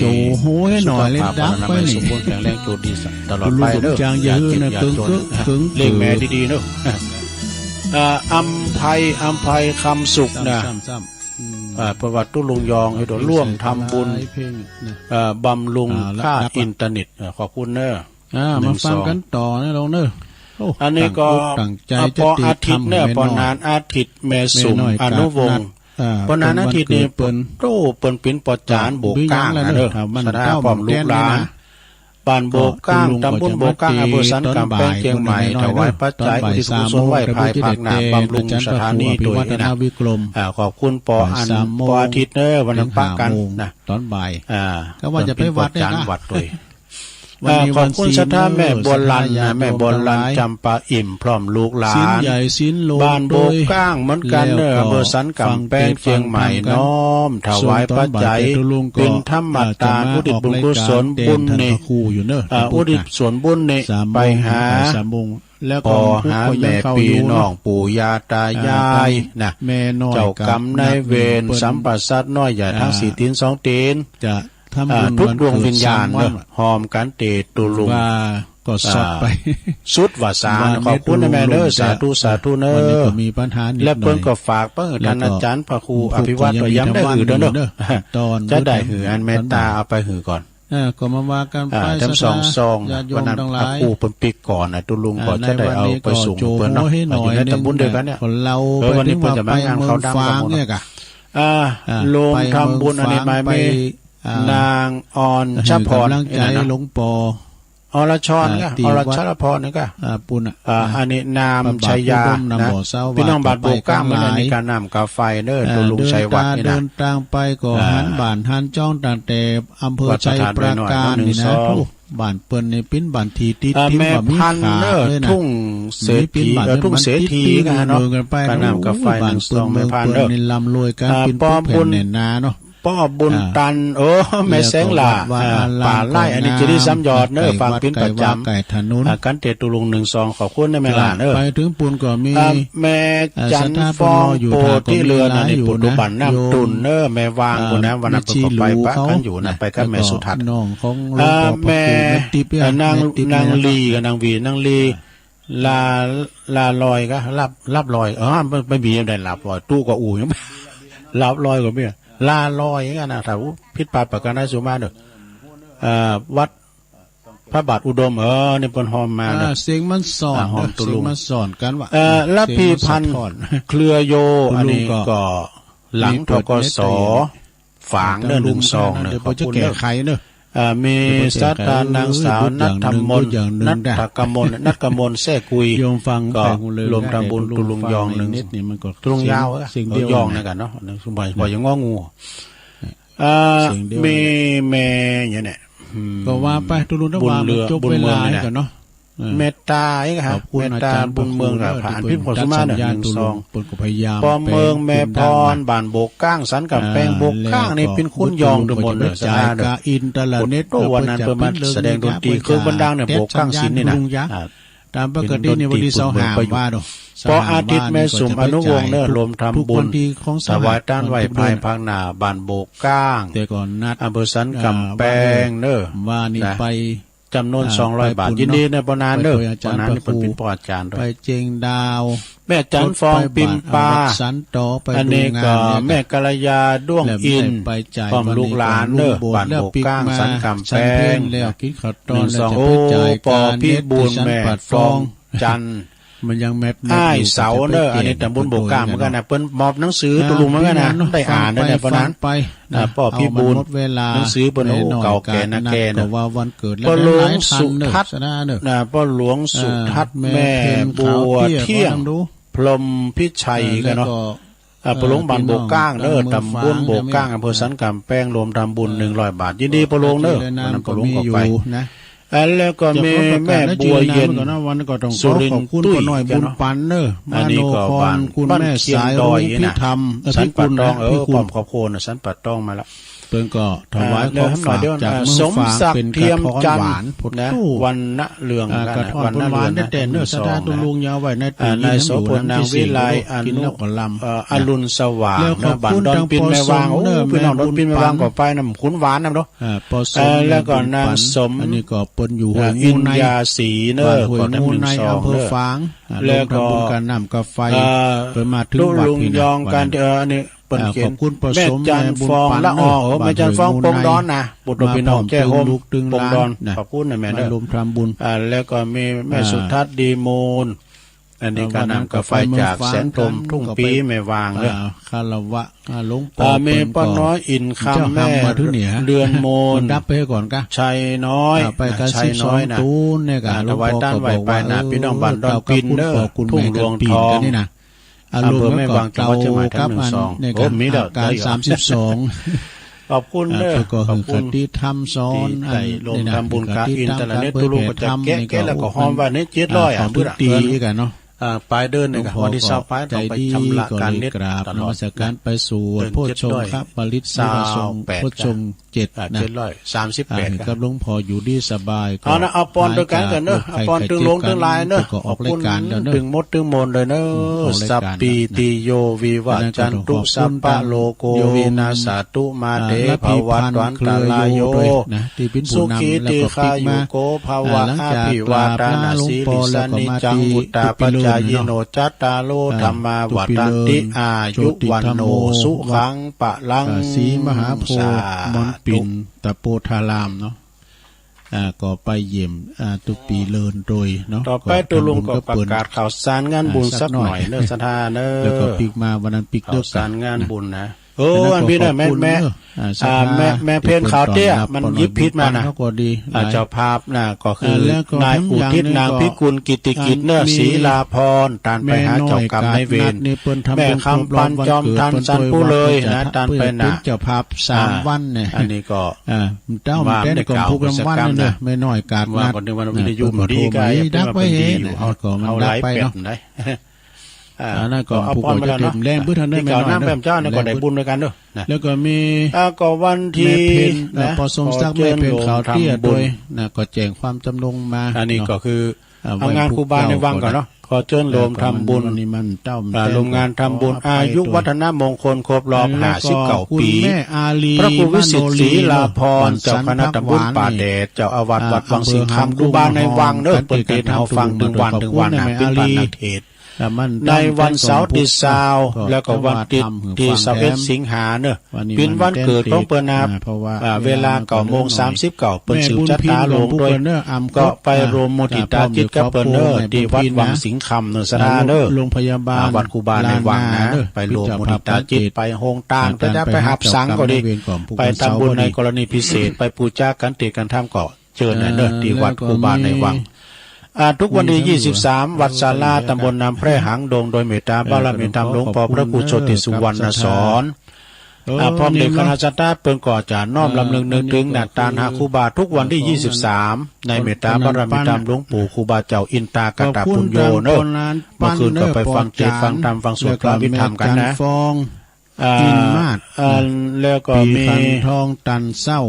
โจโหให้หน่อยเล่นดักไปนี่สมบูรณ์แข็งแรงโจดีตลอดไปเนอะจางเยอะนะกึ่งเลี้ยงแม่ดีๆเนอะอัมภัยคำสุขนะประวัติตุลุงยองให้ตัวร่วมทำบุญบำรุงค่าอินเทอร์เน็ตขอบคุณเนอะมาฟังกันต่อนะเราเนอะอันนี้ก็พออาทิตย์เนี่ยพอนานอาทิตย์เมสุมอนุวงศ์พอนานอาทิตย์นี่เปิ้นปิ้นปอจานโบกก้างนะเนอะสถาพร้อมลูกหลานบ้านโบกก้างตำบลโบกก้างอำเภอสันกำแพงเชียงใหม่ถวายปัจจัยอุทิศกุศลไหว้ภายภาคหน้าบำรุงสถานีโดยนะขอบคุณปออาทิตย์เนอะวันนั้นปะกันนะตอนบ่ายก็ว่าจะไปวัดเนี่ยนะวัดด้วยขอบคุณศรัทธาแม่บนลันนะแม่บนลันจำปาอิ่มพร้อมลูกหลานบ้านโบกก้างเหมือนกันเนอะอำเภอสันกำแพงเชียงใหม่น้อมถวายปัจจัยเป็นธรรมทานอุทิศบุญกุศลบุญเนี่ยอุทิศส่วนบุญเนี่ยไปหาแล้วก็หาแม่ปีน้องปู่ย่าตายายนะเจ้ากรรมนายเวรสัมปัสสัตน้อยใหญ่ทั้ง4 ตีน 2 ตีนจะทุกดวงวิญญาณเนอะหอมกันเตตุลุงก็สดไปสุดวาสานขอบคุณแม่เนอะสาธุเนอะมีปัญหาและเพิ่นก็ฝากเพิ่นท่านอาจารย์พระครูอภิวัตรก็ย้ำได้หือเนอะจะได้หืออันเมตตาเอาไปหือก่อนก็มาว่ากันไปทั้ง2 ซองวันนั้นพระครูเพิ่นปิดก่อนนะตุลุงก็จะได้เอาไปส่งเพิ่นเนาะอยู่ในตำบลเดียวกันเนี่ยเราวันนี้เพิ่นจะมางานเขาดังกันหมดเนี่ยกะลงทำบุญอันนี้ไปนางอ่อนชพรใจหลวงปออรชรก็อรชรพรนี่ก็ปุ่นอันนี้นามชัยยานะพี่น้องบาดโบกก้างมันในการนำกาไฟเด้อตัวลุงชัยวัดนี่นะเดินทางไปก็หันบ้านหันจ้องตั้งแต่อำเภอชัยปราการนี่นะบ้านเปิ้นในปิ้นบ้านทีติดแม่พันเด้อทุ่งเศรษฐีทุ่งเศรษฐีกันเนาะการนำกาไฟ1 2แม่พันเด้อลำรวยกันปิ้นแผ่นแน่นนาเนาะป้อบุญตันแม่แสงหล่าป่าไล่อันนี้จะได้ซ้ำยอดเนอะฟังเป็นประจำกันเตตุลุง1 2ขอบคุณนะแม่หลานเนอะไปถึงปูนก็มีแม่จันฟองโปที่เรือนั่นปุถุบันน้ำตุนเนอะแม่วางคนนั้นวันนั้นก็ไปปะกันอยู่นะไปกับแม่สุทัศน์แม่นางลีกับนางวีนางลีลาลอยก็รับลอยไม่มีอะไรรับลอยตู้ก็อู่ยังรับลอยก็ไม่ลาลอยอย่างนั้นนะถ้าพิษปาปกันได้สุมาเด้อวัดพระบาทอุดมนี่เป็นหอมมาเสียงมันสอนหอมตุลุงมันสอนกันว่าละพีพันเครือโยอันนี้ก็หลังทกสฝางเดิน1 2เนี่ยเขาจะแก้ไขเนอะมีศาสตรานางสาวนัทธมนนัทกมลแท้กุยโยมฟังก็รวมทำบุญตุลุงยอง1นี่มันก็ตุลุงยาวสิ่งเดียวยองนะกันเนาะสมบัติบ่อย่างงองูมีแม่อย่างเนี้ยก็ว่าไปตุลุงต้องวางจบเวลากันเนาะเมตตาไอ้ครับเมตตาบุญเมืองผ่านพิมพ์ขอสมาเนี่ย1 2ปอเมืองแม่พรบ้านโบกก้างสันกับแปงโบกก้างนี่เป็นคุณยองทุกหมดเลยสนาเด้ออินตะละเน็ตวันนั้นเปิดมาแสดงดนตรีเครื่องบรรดาเนี่ยโบกก้างศิลป์นี่นะตามปกติในวันที่25ว่าดอกพออาทิตย์แม่สุมอนุวงศ์เนี่ยรวมทำบุญถวายต้านไหวภายภาคหน้าบ้านโบกก้างแต่ก่อนนัดอำเภอสันกำแพงเนอะว่านี่ไป จำนวน200 บาทยินดีในปนานเด้อปนานนี่เป็นปออาจารย์ด้วยไปเจงดาวแม่จันฟองปิมปาสันต่อไปอันนี้ก็แม่กัลยาด้วงอินพร้อมลูกหลานเด้อบ้านโบกก้างสันกำแพงแล้วกินข้าวตอนแล้วจะโอ้ปอพี่บุญแม่ฟองจันมันยังแมปอ้ายเสาเด้ออันนี้ตำบลโบกก้างเหมือนกันนะเปิ้นมอบหนังสือตุลุงเหมือนกันนะได้อ่านได้ปนั้นไปป้อพี่บุญหนังสือเปิ้นโอ้เก่าแก่นะแก่นะว่าวันเกิดแล้วป้อหลวงสุทัศน์นะป้อหลวงสุทัศน์แม่บัวเที่ยงพรหมพิชัยกันเนาะปลงบันโบกก้างเด้อตำบลโบกก้างอำเภอสันกำแพงรวมทำบุญ100 บาทยินดีปลงเด้อปลงก็ไปแล้วก็แม่บัวเย็นสุรินทร์ตุ้ยหน่อยบุญปันเนออันนี้ก็บ้านคุณแม่สายดอยนะสันปัดตองความขอบคุณสันปัดตองมาแล้วเพิ่นก็ถวายของฝากจากเมืองฝางเป็นกระท้อนหวานผลตู้วันณะเรืองกระท้อนหวานได้แต่เนื้อสถานตุลุงยาวไว้ในตู้นายโสพลนางวิไลอนุอรุณสว่างบ้านดอนปินแม่วางโอ้พี่น้องดอนปินแม่วางก็ไปน้ำขุนหวานนำเนาะแล้วก็นางสมอันนี้ก็เปิ้นอยู่ห้วยอินยาสีเน้อก็ได้1 2อำเภอฝางแล้วก็การน้ำกาไฟเพิ่นมาถึงวัดลุงยองการอันนี้ขอบคุณแม่จันฟองละออแม่จันฟองปงดอนนะบุตรพี่น้องแก้โฮมปงดอนขอบคุณนะแม่เด้อรวมทำบุญแล้วก็มีแม่สุทัศน์ดีมูลอันนี้ก็นำกาแฟจากแสนตมทุ่งปีแม่วางเด้อคารวะหลวงปู่มีป้าน้อยอินคำแม่เดือนโมนรับไปก่อนกะชัยน้อยไปกัน12ตูนเนี่ยกะถวายต้านไหวไปนะพี่น้องบ้านดอนปินเด้อทุ่งหลวงทองนี่นะอารมณ์ไม่วางเก่ากับอันในการ32ขอบคุณเด้อขอบคุณที่ทำซ้อนอันลงทำบุญกะอินแต่ละเน็ตตุลุก็จะแกะแล้วก็หอมว่าเน็ต700อ่ะพื้นตีกันเนาะปลายเดินเนี่ยวันที่20ปลายต้องไปชำระการเน็ตตลอดการไปสู่โพชฌงค์ครับปริศนาทรงโพชฌงค์7นะ738กับหลวงพ่ออยู่ดีสบายก็เอาปอนด้วยกันเด้อเอาปอนตึงลงตึงลายเด้อออกรายการตึงมดตึงมนเลยเด้อสัพปีติโยวิวัจจันตุสัพพะโลโกวินาศตุมาเตภวัตวันตาลายโยสุขีติคายุโกภวะอาภิวาทานาสีลิสานิจังวุตตาปัจจายโนจัตตาโลธรรมาวัตันติอายุวันโนสุขังปะลังสีมหาโพธิ์มนปินตะโพธารามเนาะก็ไปเยี่ยมตุปีเลินโดยเนาะต่อไปตัวลุงก็ประกาศข่าวสารงานบุญสักหน่อยเด้อสถานเด้อแล้วก็ปิกมาวันนั้นปิกเด้อสารงานบุญนะอันพี่น่ะแม่เพนขาวเตี้ยมันยิบพิษมานะเจ้าภาพน่ะก็คือนายอุทิศนางพิกุลกิติกิจเนื้อศรีลาพรตานไปหาเจ้ากรรมนายเวรแม่คำปันจอมทันสันผู้เลยนะตานไปน่ะเจ้าภาพ3วันเนี่ยอันนี้ก็เจ้ามันได้ก่อนผู้กำวันเนี่ยไม่น้อยการว่าก่อนวันวิทยุดีไกลดักไปเองก็มันดักไปเนาะนั่นก็ผู้ก็จะเต็มแรงเพื่อทันได้ไม่น้อยน้ำแม่เจ้าก็ได้บุญด้วยกันด้วยแล้วก็มีก็วันที่พอสมศักดิ์ไม่เป็นข่าวเตี้ยโดยก็แจ้งความจำนงมาอันนี้ก็คือทำงานครูบาในวังก่อนเนาะขอเชิญรวมทำบุญนี่มันเจ้าโรงงานทำบุญอายุวัฒนมงคลครบรอบ59 ปีพระครูวิสิทธิ์ศรีลาพรเจ้าคณะตำบลป่าแดดเจ้าอาวาสวัดวังสิงห์คำครูบาในวังเด้อเปิดเทศน์เฮาฟังถึงวันนะเป็นปานักเทศในวันเสาร์ที่20แล้วก็วันที่21 สิงหาเนอะเป็นวันเกิดของเปิ้นนะเวลา9:30เปิ้นสืบชะตาลงโดยก็ไปรวมมุทิตาจิตกับเปิ้นเด้อที่วัดวังสิงห์คำเนอะสนาเด้อโรงพยาบาลวัดครูบาในวังนะไปรวมมุทิตาจิตไปโฮงตานไปหับสังก็ดีไปทำบุญในกรณีพิเศษไปปูจากันติกันทำก็เชิญเด้อที่วัดครูบาในวังทุกวันที่23วัดศาลาตำบลน้ำแพร่หางดงโดยเมตตาบารมีธรรมหลวงพ่อพระครูโชติสุวรรณสอนพร้อมเด็กคณะสัตยาเปิ่นก่อจานน้อมลำลึกนึกถึงนาตานหาครูบาทุกวันที่23ในเมตตาบารมีธรรมหลวงปู่ครูบาเจ้าอินตากตปุญโญเนอะเมื่อคืนก็ไปฟังเทศน์ฟังธรรมฟังสวดพระวิธรรมกันนะกินมาดแล้วก็มีทองตันเศร้า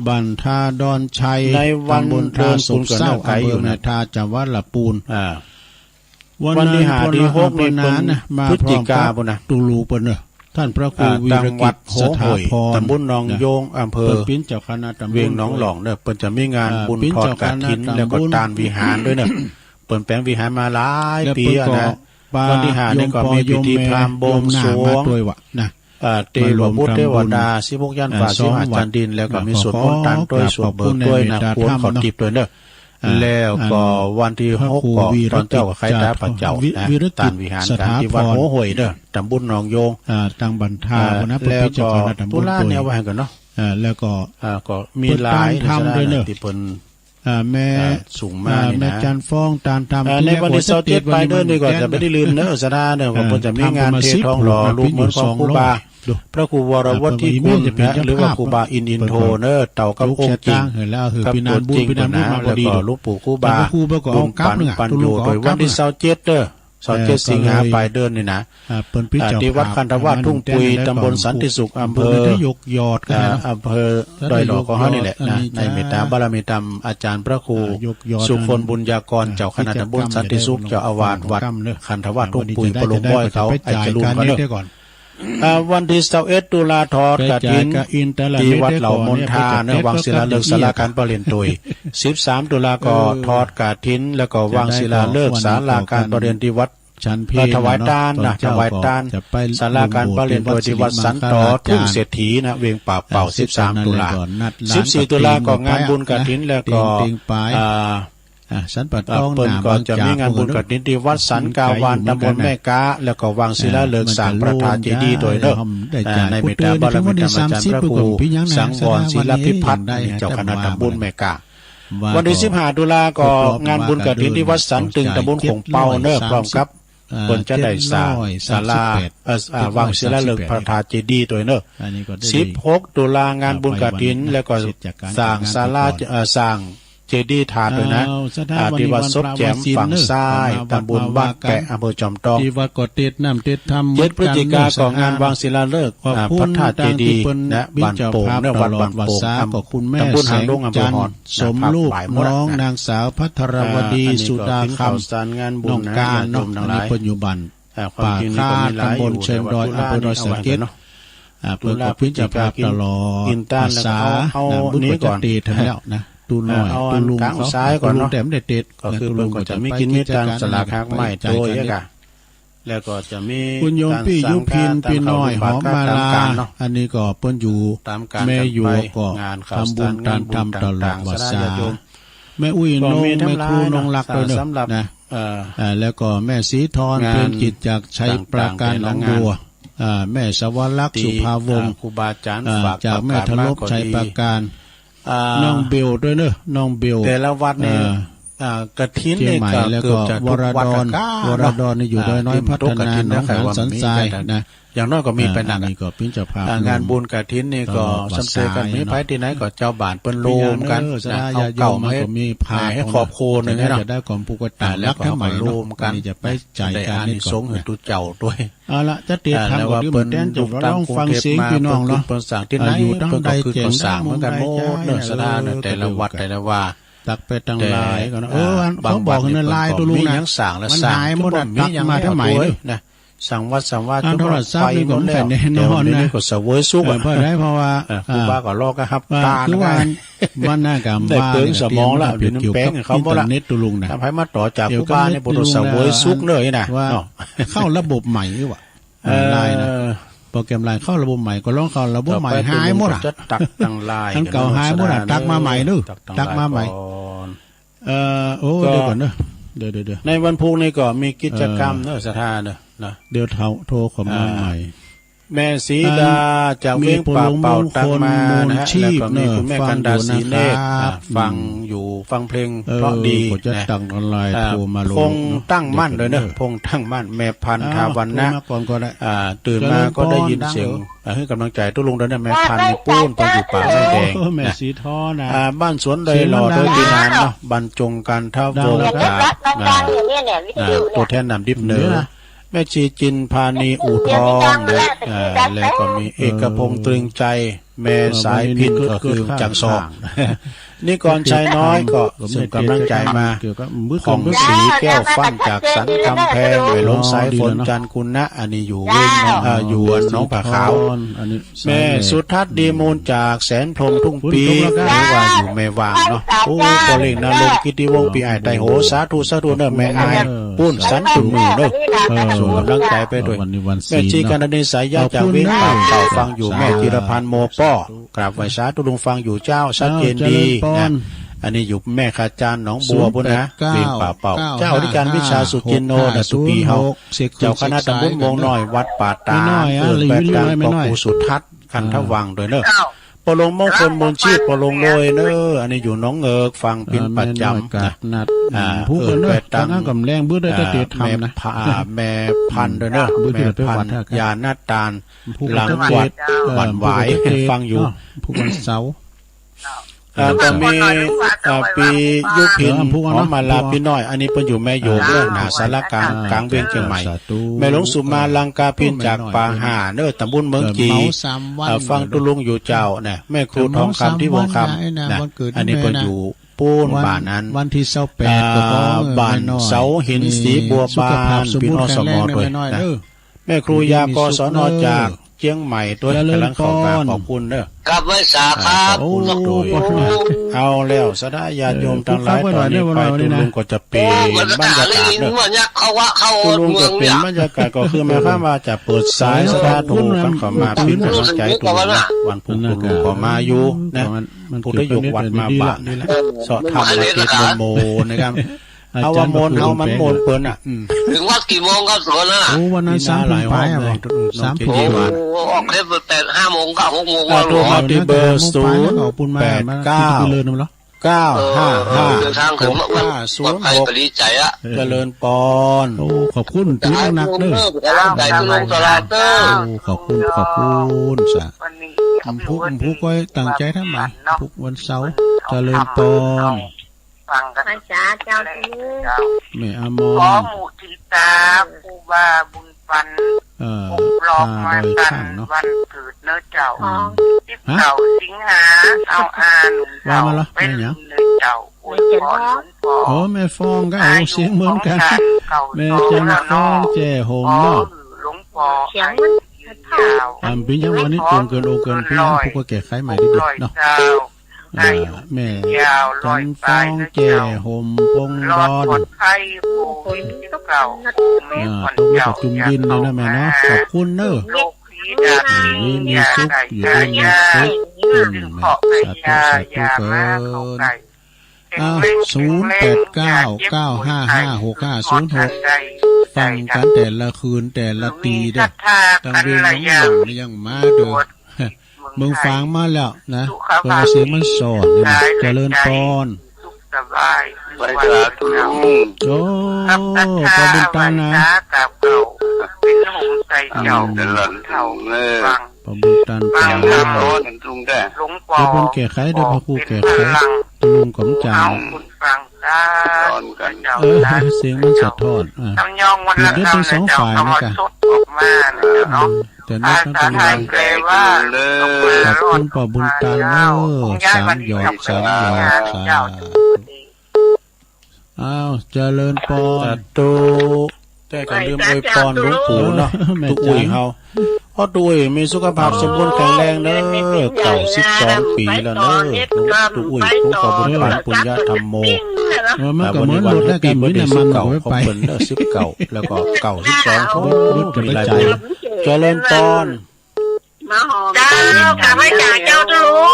บันทาดอนชัยในวันบุญทาสุขเศร้าอำเภอนาทาจังหวัดละปูนวันที่5ที่6นี่เป็นมาพฤศจิกาปุ่นนะตูลูเปิ้นเนอะ ท่านพระครูวีร จังห กิ วั จ ดโห ส ง ถา โหย พร ตำบลหนองโยงอำเภอ เปิ้นปิ้นเจ้าคณะตำบล เวียงหนองหลองเด้อเปิ้นจะมีงานบุญ ปิ้น ทอด เจ้าก ฐิน คณะ แล้วก็ ตำบล ตานวิหารด้วยเนอะเปิ้นแปลงวิหารมาหลาย แล้ว ปี เปิ้น อะ ก็ นะ ปา วันที่ห้านี่ก็มีพิธีพราหมณ์บวงสรวง โยมหน้ามาด้วยวะนะ เตหลวงพุทธเทวดาสิบกยันฟ้าสิหาจันดินแล้วก็มีสวดมนต์ตานด้วยสวดเบิกด้วยนะควรขอติบด้วยเนอะแล้วก็วันที่6ก็ตอนเจ้ากับใครตาพระเจ้านะตานวิหารการที่วัดโหงโหยเด้อตำบลหนองโยงทางบรรทานะ แล้ว เจ้า ก็ คณะตำบ ตุ ล ลาเนี่ยว่าให้กันเนาะ แล้วก็ ก็มีหลาย ทำด้วยเนอะ ที่เพิ่น แม่ สูงมากนี่ แม่ นะ จันฟ้องตานทำ ในวันที่27ไปเด้อนี่ก็จะไม่ได้ลืมเนอะสนาเนอะว่าเพิ่นจะมีงานเทศทองหล่อรูปเหมือนของครูบาพระครูวรวัฒน์ที่คุณนะหรือว่าครูบาอินโทเนอะเต่ากับ ลูก อง ชะ ค์จริ ตาง เห็นแล้วคือปีนานบุญปีนานบุญมาพ แล้ อ ว ดี ก็หลูกปู่ครูบา ครูบาก็เอากลับนึงอ่ะ ปัน ตุ อ ลุ ยู่ งก็ โดย เอาก วั ลั น บ ที่27เด้อ27สิงหาไปเดือนนี่นะ เปิ้นพิจารณา ที่วัดคันธวาสทุ่งปุยตำบลสันติสุขอำเภอ ได้ยกยอดกันนะ อำเภอดอยหลอกของเขานี่แหละนะในเมตตาบารมีธรรมอาจารย์พระครู ยกยอด สุคนบุญญากรเจ้าคณะตำบลสันติสุขเจ้าอาวาสวัดคันธวาสทุ่งปุยปลงบ่อยเขาไอ้จรูนเขาเด้อวันที่21ตุลาทอดกฐินที่วัดเหล่ามนทาเนื้อวังศิลาฤกษ์ศาลาการประเรียนตุย13ตุลาก็ทอดกฐินแล้วก็วางศิลาฤกษ์ศาลาการประเรียนที่วัด ฉันเพ ถวายทานนะถวายทานศาลาการประเรียนโดยที่วัดสันตอทุ่งเศรษฐีนะเวียงป่าเป่า13ตุลา14ตุลาก็งานบุญกฐินแล้วก็สันปัดต้อง เปิ้นก็จะมีงานบุญกฐินที่วัดสันกาวานตำบลแม่กาแล้วก็วางศิลาฤกษ์สร้างพระธาตุเจดีย์โดยเด้อในเมตตาบารมีธรรมอาจารย์พระครูสังวรศิลพิพัฒน์เจ้าคณะตำบลแม่กาวันที่15ตุลาก็งานบุญกฐินที่วัดสันตึงตำบลขงเปาเด้อพร้อมกับเพิ่นจะได้สร้างศาลาวางศิลาฤกษ์พระธาตุเจดีย์โดยเด้อ16ตุลางานบุญกฐินแล้วก็สร้างศาลาสร้างเจดีย์ถาดด้วยนะที่วัดซบแจ่มฝั่งซ้ายตำบลบ้านแกะอำเภอจอมทองที่วัดก็ติดน้ำติดธรรม 7 พฤศจิกายนก็งานวางศิลาฤกษ์พระธาตุเจดีย์นะบ้านโป่งเนี่ยวัดบ้านโป่งตำบลหางดงอำเภอหอนสมรูปน้องนางสาวพัทรวดีสุดาคำน้องการน้องนี้ปัจจุบันป่าคาตำบลเชิงดอยอำเภอดอยสะเก็ดเพื่อพิจารณาตลอดภาษาบุญจะตีทันแล้วนะตูน้อยตูลุงเขาซ้ายก่อนเนาะแต่ไม่ได้ติดก็คือเพิ่นก็จะมีกินมีการสลากหักไม้โตยกะแล้วก็จะมี คุณโยมพี่ยุพินพี่น้อยหอมมาลาอันนี้ก็เปิ้นอยู่แม่อยู่ก็ทำบุญการทำตลอดวัดสาแม่อุ้ยน้องแม่ครูน้องรักด้วยนะแล้วก็แม่ศรีธรเป็นจิตจากชัยปราการหนองบัวแม่สวรักษ์สุภาวงศ์ครูบาอาจารย์จากแม่ทลบชัยปราการน้องเบลด้วยเนอะน้องเบลแต่ละวัดเนี่ยกฐินเนี่ยแล้วก็วรดรนี่อยู่ดอยน้อยพัฒนาหนองหานสันทรายนะอย่างน้อยก็มีไปนั่นนี่ก็ปิ้นเจ้าภาพงานบุญกฐินนี่ก็สำเร็จกันมีไผที่ไหนก็เจ้าบ้านเปิ้นโลมกันเอาเก่ามามีพาให้ขอบโคนนึงเนาะจะได้ก่อนผู้กตาแล้วก็มาโลมกันจะไปจ่ายการนี่สงให้ตุเจ้าด้วยเอาละจะติดทางว่าเปิ้นจบต้องฟังเสียงพี่น้องเนาะเปิ้นสั่งที่ไหนเปิ้นก็คือก็สั่งเหมือนกันโมดเด้อสลาแต่ละวัดแต่ละว่าตักไปตั้งลายก็เขาบอกนั่นลายตัวลุงนะมันหายหมดตักมาทำไมนะสั่งวัดสั่งว่าทุกคนไปหมดแล้วแน่นอนนะก็เสวยสุกเพราะได้เพราะว่าครูบาก็ลอกก็ครับตาคือว่าบ้านหน้ากำบ้านได้สมองละเป็นน้ำแป้งเขาบ่ละเน็ตตัวลุงนะถ้าไผมาต่อจากครูบาเนี่ยบ่ต้องเสวยสุกเลยนะว่าเข้าระบบใหม่หรือว่าลายนะโปรแกรมไลน์เข้าระบบใหม่ก็ลองเข้าระบบใหม่หายหมดอ่ะจะตักตั้งลายทั้งเก่าหายหมดอ่ะตักมาใหม่ดูตักมาใหม่โอ้เดี๋ยวก่อนเนอะเดี๋ยวในวันพุธนี้ก็มีกิจกรรมเนอะสถานเนอะนะเดี๋ยวโทรขอมาใหม่แม่ศรีดาจากเวียงป่าเป่าตังมานะฮะแล้วก็มีคุณแม่กันดาศรีเนตรฟังอยู่ฟังเพลงเพราะดีจะตั้งออนไลน์โทรมาลงพงตั้งมั่นเลยเนอะพงตั้งมั่นแม่พันธาวันนะตื่นมาก็ได้ยินเสียงให้กำลังใจตุ้ลุงเดินแม่พันในปูนไปอยู่ป่าแม่แดงแม่สีท้อนะบ้านสวนเลยหล่อโดยดีนานเนาะบรรจงการท่าวงการตัวแทนนำดิบเนื้อแม่ชีจินพานีอู่ทองนะแล้วก็มีเอกพงษ์ตรึงใจแม่สายพินก็คือจังซอง นี่ก่อนชายน้อยก็ส่งกำลังใจมาของสีแก้วฟันจากสันกำแพงไปลงสายฝนจันคุณนะอันนี้อยู่เว้นอยู่น้องผาขาวแม่สุทัศน์ดีมูลจากแสนพรมทุ่งปีหรือว่าอยู่แม่วางเนาะโอ้ปอเล่งนะลงกิติวงศ์ปีไอไตโหสาธุสาธุเนอะแม่อายปุ้นสันคุณมือเนอะส่งกำลังใจไปด้วยแม่จีกันในสายยาจากเว้นเข่าฟังอยู่แม่จิรพันธ์โมป้อกราบไหว้สาธุลุงฟังอยู่เจ้าชัดเจนดีนะอันนี้อยู่แม่ขาจานหนองบัวพุ่นนะเวียงป่าเป่าเจ้าอธิการวิชาสุจินโนนะสุปีเฮาเจ้าคณะตำบลมงน้อยวัดป่าตาแปดการปอปูสุทัศน์คันทวังโดยเนอะปลงมงคลมนชีพปลงโรยเนอะอันนี้อยู่น้องเอิกฟังเป็นประจำนะผู้คนแปดตั้งกำแรงเบื้อได้จะเตียทำนะแม่พันโดยเนอะแม่พันยาหน้าตาลหลังวัดหวันไหวฟังอยู่ผู้วันเสาร์ก็มีปียุพินหอมมาลาพี่น้อยอันนี้เป็นอยู่แม่โยกเรื่องหนาสารกลางเวียงเชียงใหม่แม่หลวงสุมาลังกาพินจากป่าห่าเนื้อตำบลเมืองจีฟังตุลุงอยู่เจ้าเนี่ยแม่ครูทองคำที่วงคำนะอันนี้เป็นอยู่ปูนบ้านนั้นวันที่28ก็บ้านเสาหินสีบัวบานพี่น้องสมอด้วยนะแม่ครูยากศนจากเชียงใหม่ตัวกำลังขอบคุณเด้อกับไว้สาครับเอาแล้วสดาญาติโยมทั้งหลายตอนนี้ไปตุลุงก็จะเปลี่ยนบรรยากาศเด้อตุลุงจะเปลี่ยนบรรยากาศก็คือหมายความว่าจะเปิดสายสดาตุกันเข้ามาเป็นกำลังใจตุลุงวันพุธตุลุงก็มาอยู่นะพุทธยกวัดมาบ้านนี่แหละสอทำเกตโมนะครับเอาว่าโมนเอามันโมนเปิ้นถึงวัดกี่โมงครับสวนน่ะโอ้วันนั้น3 ปีอ่ะ3 ปีออกเทป8 5 โมงก็6 โมงโทรมาที่เบอร์0955650650เจริญปอนโอ้ขอบคุณตื้อนักเด้อขอบคุณสะผู้ก้อยตั้งใจทำไมทุกวันเสาร์เจริญปอนฟังกันนะจ๊ะเจ้าแม่อมรขอหมู่ทิตาผู้บาบุญปันปลอกมาตันวันเกิดเนื้อเจ้า19 สิงหาเอาหนุ่มเจ้าเป็นเนื้อเจ้าอวยพรหลวงพ่อโอ้แม่ฟองก็เอาเสียงเหมือนกันแม่จันฟองแจ่โฮมเนาะหลวงพ่อเสียงมันพี่ยังวันนี้เกินโอเกินพี่ยังพวกก็แก้ไขใหม่ดีเนาะแม่จันฟองแจ่ห่มปงดอนต้องมาจุ่มดินเลยนะแม่เนาะขอบคุณเนอะมีซุปอยู่ด้วยมีซุปสาธุเกิน0899556506ฟังกันแต่ละคืนแต่ละตีเด้อตั้งเรื่องน้องหลังยังมาเด้อมึงฟังมาแล้วนะเปิดเสียงมันสอนเจริญพรไปสาธุโอ้ขอบคุณตังนะเป็นหงใส่เจ้าเดินเท่าฟังขอบคุณตังฟังครับลุงได้หลวงพ่อเป็นแก่ไขโดยพระครูแก่ไขลุงของจางฟังได้เสียงมันสะท้อนเดี๋ยวเป็นสองฝ่ายนะจ๊ะแต่นักตั้งแต่ขอบคุณป่อบุญตาเนอ3 หยอกอ้าวเจริญปอนตูแต่ก็ลืมอวยพรหลวงปู่เนาะตุอุ้ยเฮาเพราะตุอุ้ยมีสุขภาพสมบูรณ์แข็งแรงเด้อ92 ปีแล้วเด้อตุอุ้ยผู้ขอบคุณพระปุญญาธรรมโมมันก็เหมือนรถได้กันมีน้ำมันเก่าไปเพิ่นเด้อ19แล้วก็92เขามีหลายปีเจริญปอนเจ้ากลับมาจากเจ้าจะรู้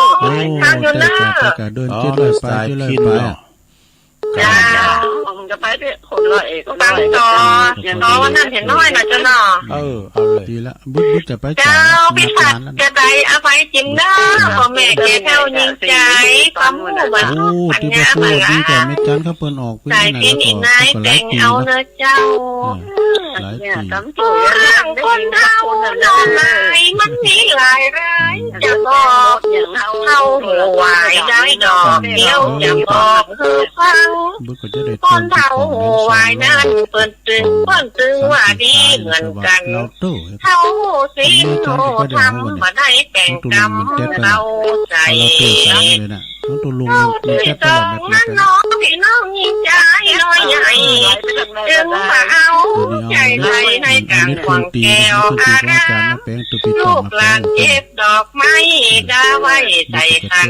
ทางอยู่เด้อเดินเดินไปจ้าผมจะไปที่คนละเอกก็ตั้งต่ออย่างน้อยวันนั้นเห็นน้อยนะเจ้าเนาะเอาเลยดีละบุ๊ดจะไปเจ้าพี่ผัดจะไปเอาไปจิ้มเด้อพ่อแม่แกเท่ายิงใจความหูมันปัญญามาละดีแต่ไม่จันเขาเปิ้นออกใจกินอีกนายแต่งเอาเนื้อเจ้าเนี่ยตำตัวคนเท่านอนลายมันมีหลายร้ายจะบอกอย่างเท่าหัววายได้ดอกเดียวจะบอกคือฟังคนเ เขาวายนั่นเปิ้นตึงว่าดีเหมือนกันเขาสิโนทำมาได้แต่งกรรมเราใจเราที่ตรงนั้นน้องที่น้องยิ่งใจน้อยใหญ่จึงมาเอาใจใจในการหวังแก้วอารามลูกหลานเก็บดอกไม้ดาไว้ใส่ขัน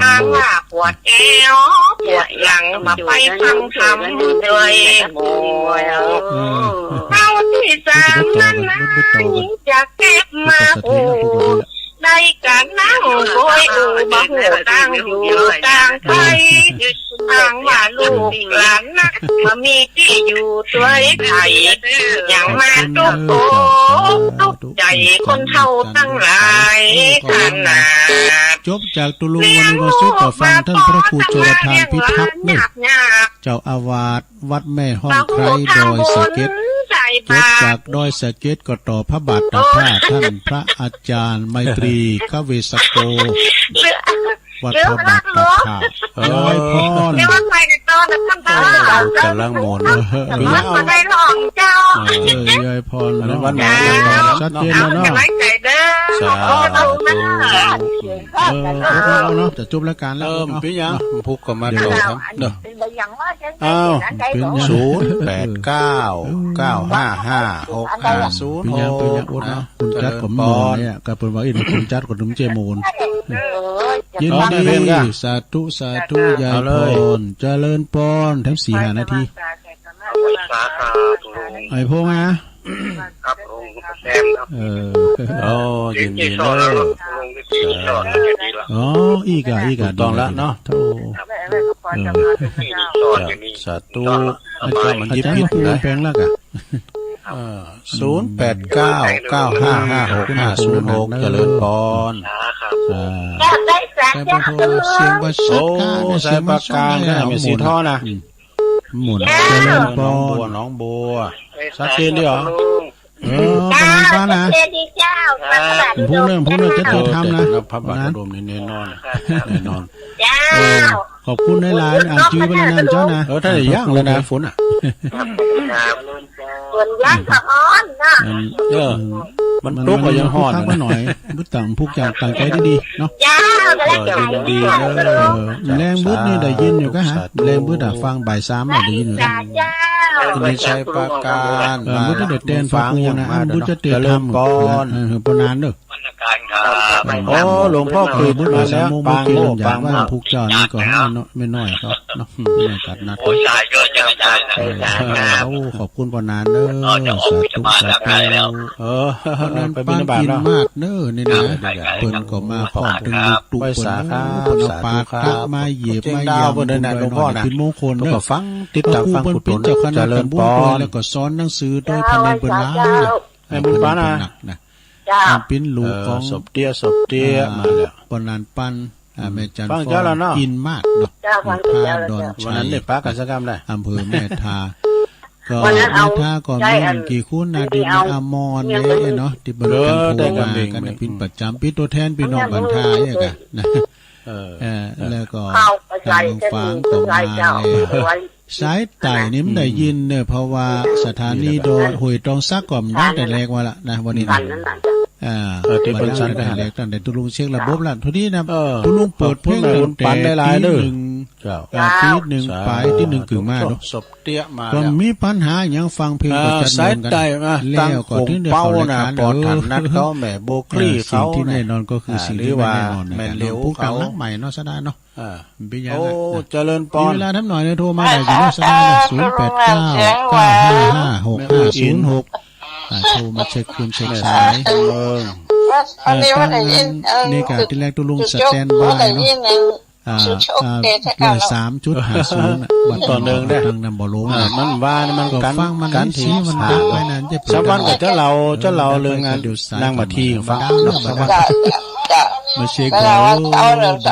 อ้างว่าปวดแอวปวดหลังมาไปฟังธรรมด้วยโวยเอาที่สามนั้นนะยิ่งจะเก็บมาโอ้ในการนั่งโวยดูบ่หูต่างอยู่ต่างไปอ้างว่าลูกหลานนักมามีที่อยู่ด้วยไทยอย่างมาตุกโตตุกใจคนเท่าตั้งหลายขนาดจบจากตุลุงวันนี้มาสู้ต่อฟังท่านพระครูโจรทานพิทักษ์เนี่ยเจ้าอาวาสวัดแม่ห้องไคร้ดอยสะเก็ดจบจากดอยสะเก็ดก็ต่อพระบาทตาผ้าท่านพระอาจารย์ไมตรีขเวสโกวัดพระบาทตาผ้าย้อยพรกำลังโมนมาได้หลองเจ้าย้อยพรวันไหนชัดเจนแล้วเนาะสาธุเนาะจะจบรายการแล้วเป็นยังพุกก็มาต่อครับเนาะอ้าวเป็น089955650เป็นยังอุดเนาะคุณจัดกับมอนเนี่ยกับเป็นว่าอีกคุณจัดกับนุ่มเจมูนยินดีสาธุสาธุยายพรเจริญพรทั้ง4-5 นาทีไอ้พงนะครับผมแซมครับยินดีเลยอีกต้องละเนาะสาธุอาจารย์มันยิบยิบเลยแพงแล้วกะ089955650เจริญพรใส่ปากกาเสียงบัสใส่ปากกาเนี่ยมีสีท่อนะหมุนเจริญพรน้องบัวชัดเจนดิเหรอเป็นไงบ้างนะพูดเรื่องจะเกิดทำนะพระบาทรวมแน่นอนขอบคุณในหลายอ่านจื้อไปแล้วนั่นเจ้านะถ้าได้ย่างเลยนะฝนอ่ะส่วนย่างกับอ้อนนะมันตุกก็ยังห่อนมาหน่อยบุตรต่างผู้จัดต่างใจดีเนาะดีแรงบุตรนี่ได้ยินอยู่ก็ฮะแรงบุตรฟังบ่าย3ได้ยินอยู่ไม่ใช่ประการบุตรเด็ดเต้นฟังอย่างนะบุตรจะเตือนทำก่อนปนานเด้อโอ้หลวงพ่อคุยบุตรมาแล้วปางโง่ปางว่าผู้เจ้านี่ก็ไม่น้อยครับเนาะไม่กัดนัดขอบคุณปนานเด้อสาธุนั้นไปบิณฑบาตมากเด้อนี่นะเพิ่นก็มาพร้อมถึงลูกตุกเพิ่นปากพระมาเหยียบมายาวเพิ่นได้หลวงพ่อน่ะเป็นมงคลเด้อฟังติดตามฟังผู้เจ้าคณะตำบลแล้วก็สอนหนังสือโดยพระเนรเพิ่นหลายให้บุญปานะเป็นลูกของศพเตี้ยมาแล้วปนานปันแม่จันทร์อินมากเนาะพาดอนชัยวันนั้นได้ปากันสักคำได้อำเภอแม่ทาก็แม่ทาก็มีกี่คุณนาดินอมรเนี่ยเนาะที่บริเวณโพมากันเป็นประจำเป็นตัวแทนพี่น้องบันทาเนี่ยกันนะแล้วก็ทางฟังก็มาสายไต่นี่มันได้ยินเนี่ยเพราะว่าสถานีโดยหวยตองซักก่อมตั้งแต่แรกว่าละนะวันนี้ที่เป็นชั้นแต่แรกตั้งแต่ตุลุงเช็คระบบละทีนี้นะตุลุงเปิดเพลงปันได้หลายเด้อตีหนึ่งไปที่1กึ่งมาเนาะศพเตี้ยมาก็มีปัญหาอย่างฟังเพลงประจันกันแล้วก็ที่เดือดร้อนปอดถันนัดเขาแม่โบกรี่เขาที่แน่นอนก็คือสิ่งที่ว่าแม่เลี้ยวผู้กำลังใหม่เนาะซะได้เนาะเป็นยังไงเจริญปอนเวลาทำหน่อยเนี่ยโทรมาได้อยู่เนาะซะได้089955650โทรมาเช็คคุณเช็คสายตั้งนั้นในการที่แรกตุลุงสแตนบายเนาะ3.50วันต่อเนื่องได้ทางนำบ่ลงมันว่ามันกันฟังมันกันทีมันดังไปนั้นจะสักวันก็จะเราเรื่องงานนั่งมาทีฟังเนาะสักวัน มาเช็ค ก็ เอา เอ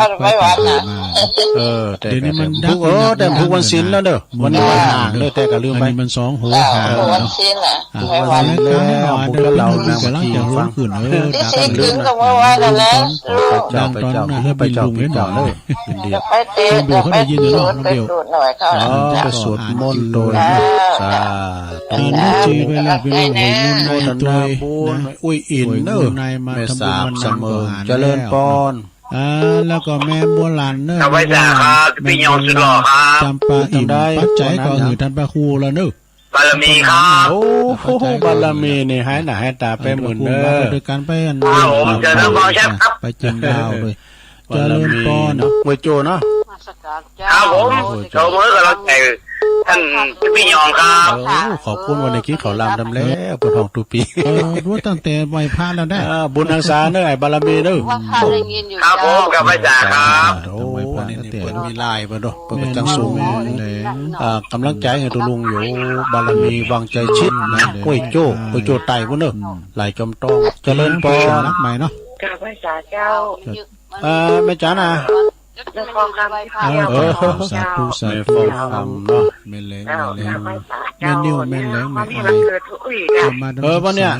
าไปวัดน่ะ แต่นี้มันดักแต่ทุกวันศิลแล้วเด้อวันนี้วันห่างเด้อแต่ก็ลืมไปมัน2 หัวหา วันสิ้นน่ะ ไปวัดแล้วเดินเรานำที่ฟังขึ้นที่สี่คืนก็ว่าว่ากันแล้ว ดังตอนนั้นให้ไปลุงเจ้าเลยไปเตะไปยินเนาะเดียวหน่อยเขาก็สวดมนต์โดยสาตอนนี้จีไปแล้วไปลงหัวมุนในตัวอุ้ยอินเนอร์แม่สาบเสมอเจริญปอนแล้วก็แม่บัวหลานเนอร์แม่จำปาอิ่มปัจจัยก็คือท่านพระครูแล้วเนอะบารมีครับโอ้บารมีนี่หายหน้าหายตาไปหมดเด้อโดยการไปอันไปเจียงดาวเลยเจริญปอนเวโจเนาะครับผมโชว์มือกับเราใจท่านพี่ยองครับขอบคุณวันนี้คิดเขาลำดำแล้วปนห้องตุปีรู้ตั้งแต่ไหวพระแล้วได้บุญทางสาเนอะบารมีเนอะครับผมกับพระจ่าครับโอ้นี่เปิดมีลายมาด้วยเปิดจังสูงกำลังใจให้ตัวลุงอยู่บารมีวางใจชิดนะโอ้ยโจ้ไต่พวกเนอะไหลจอมต้องเจริญปอรักใหม่เนาะกับพระจ่าเจ้าแม่จ๋านะสาธุสาธุเนาะแม่เล้งแม่นิ้วแม่เล้งแม่อะไรวันเนี้ย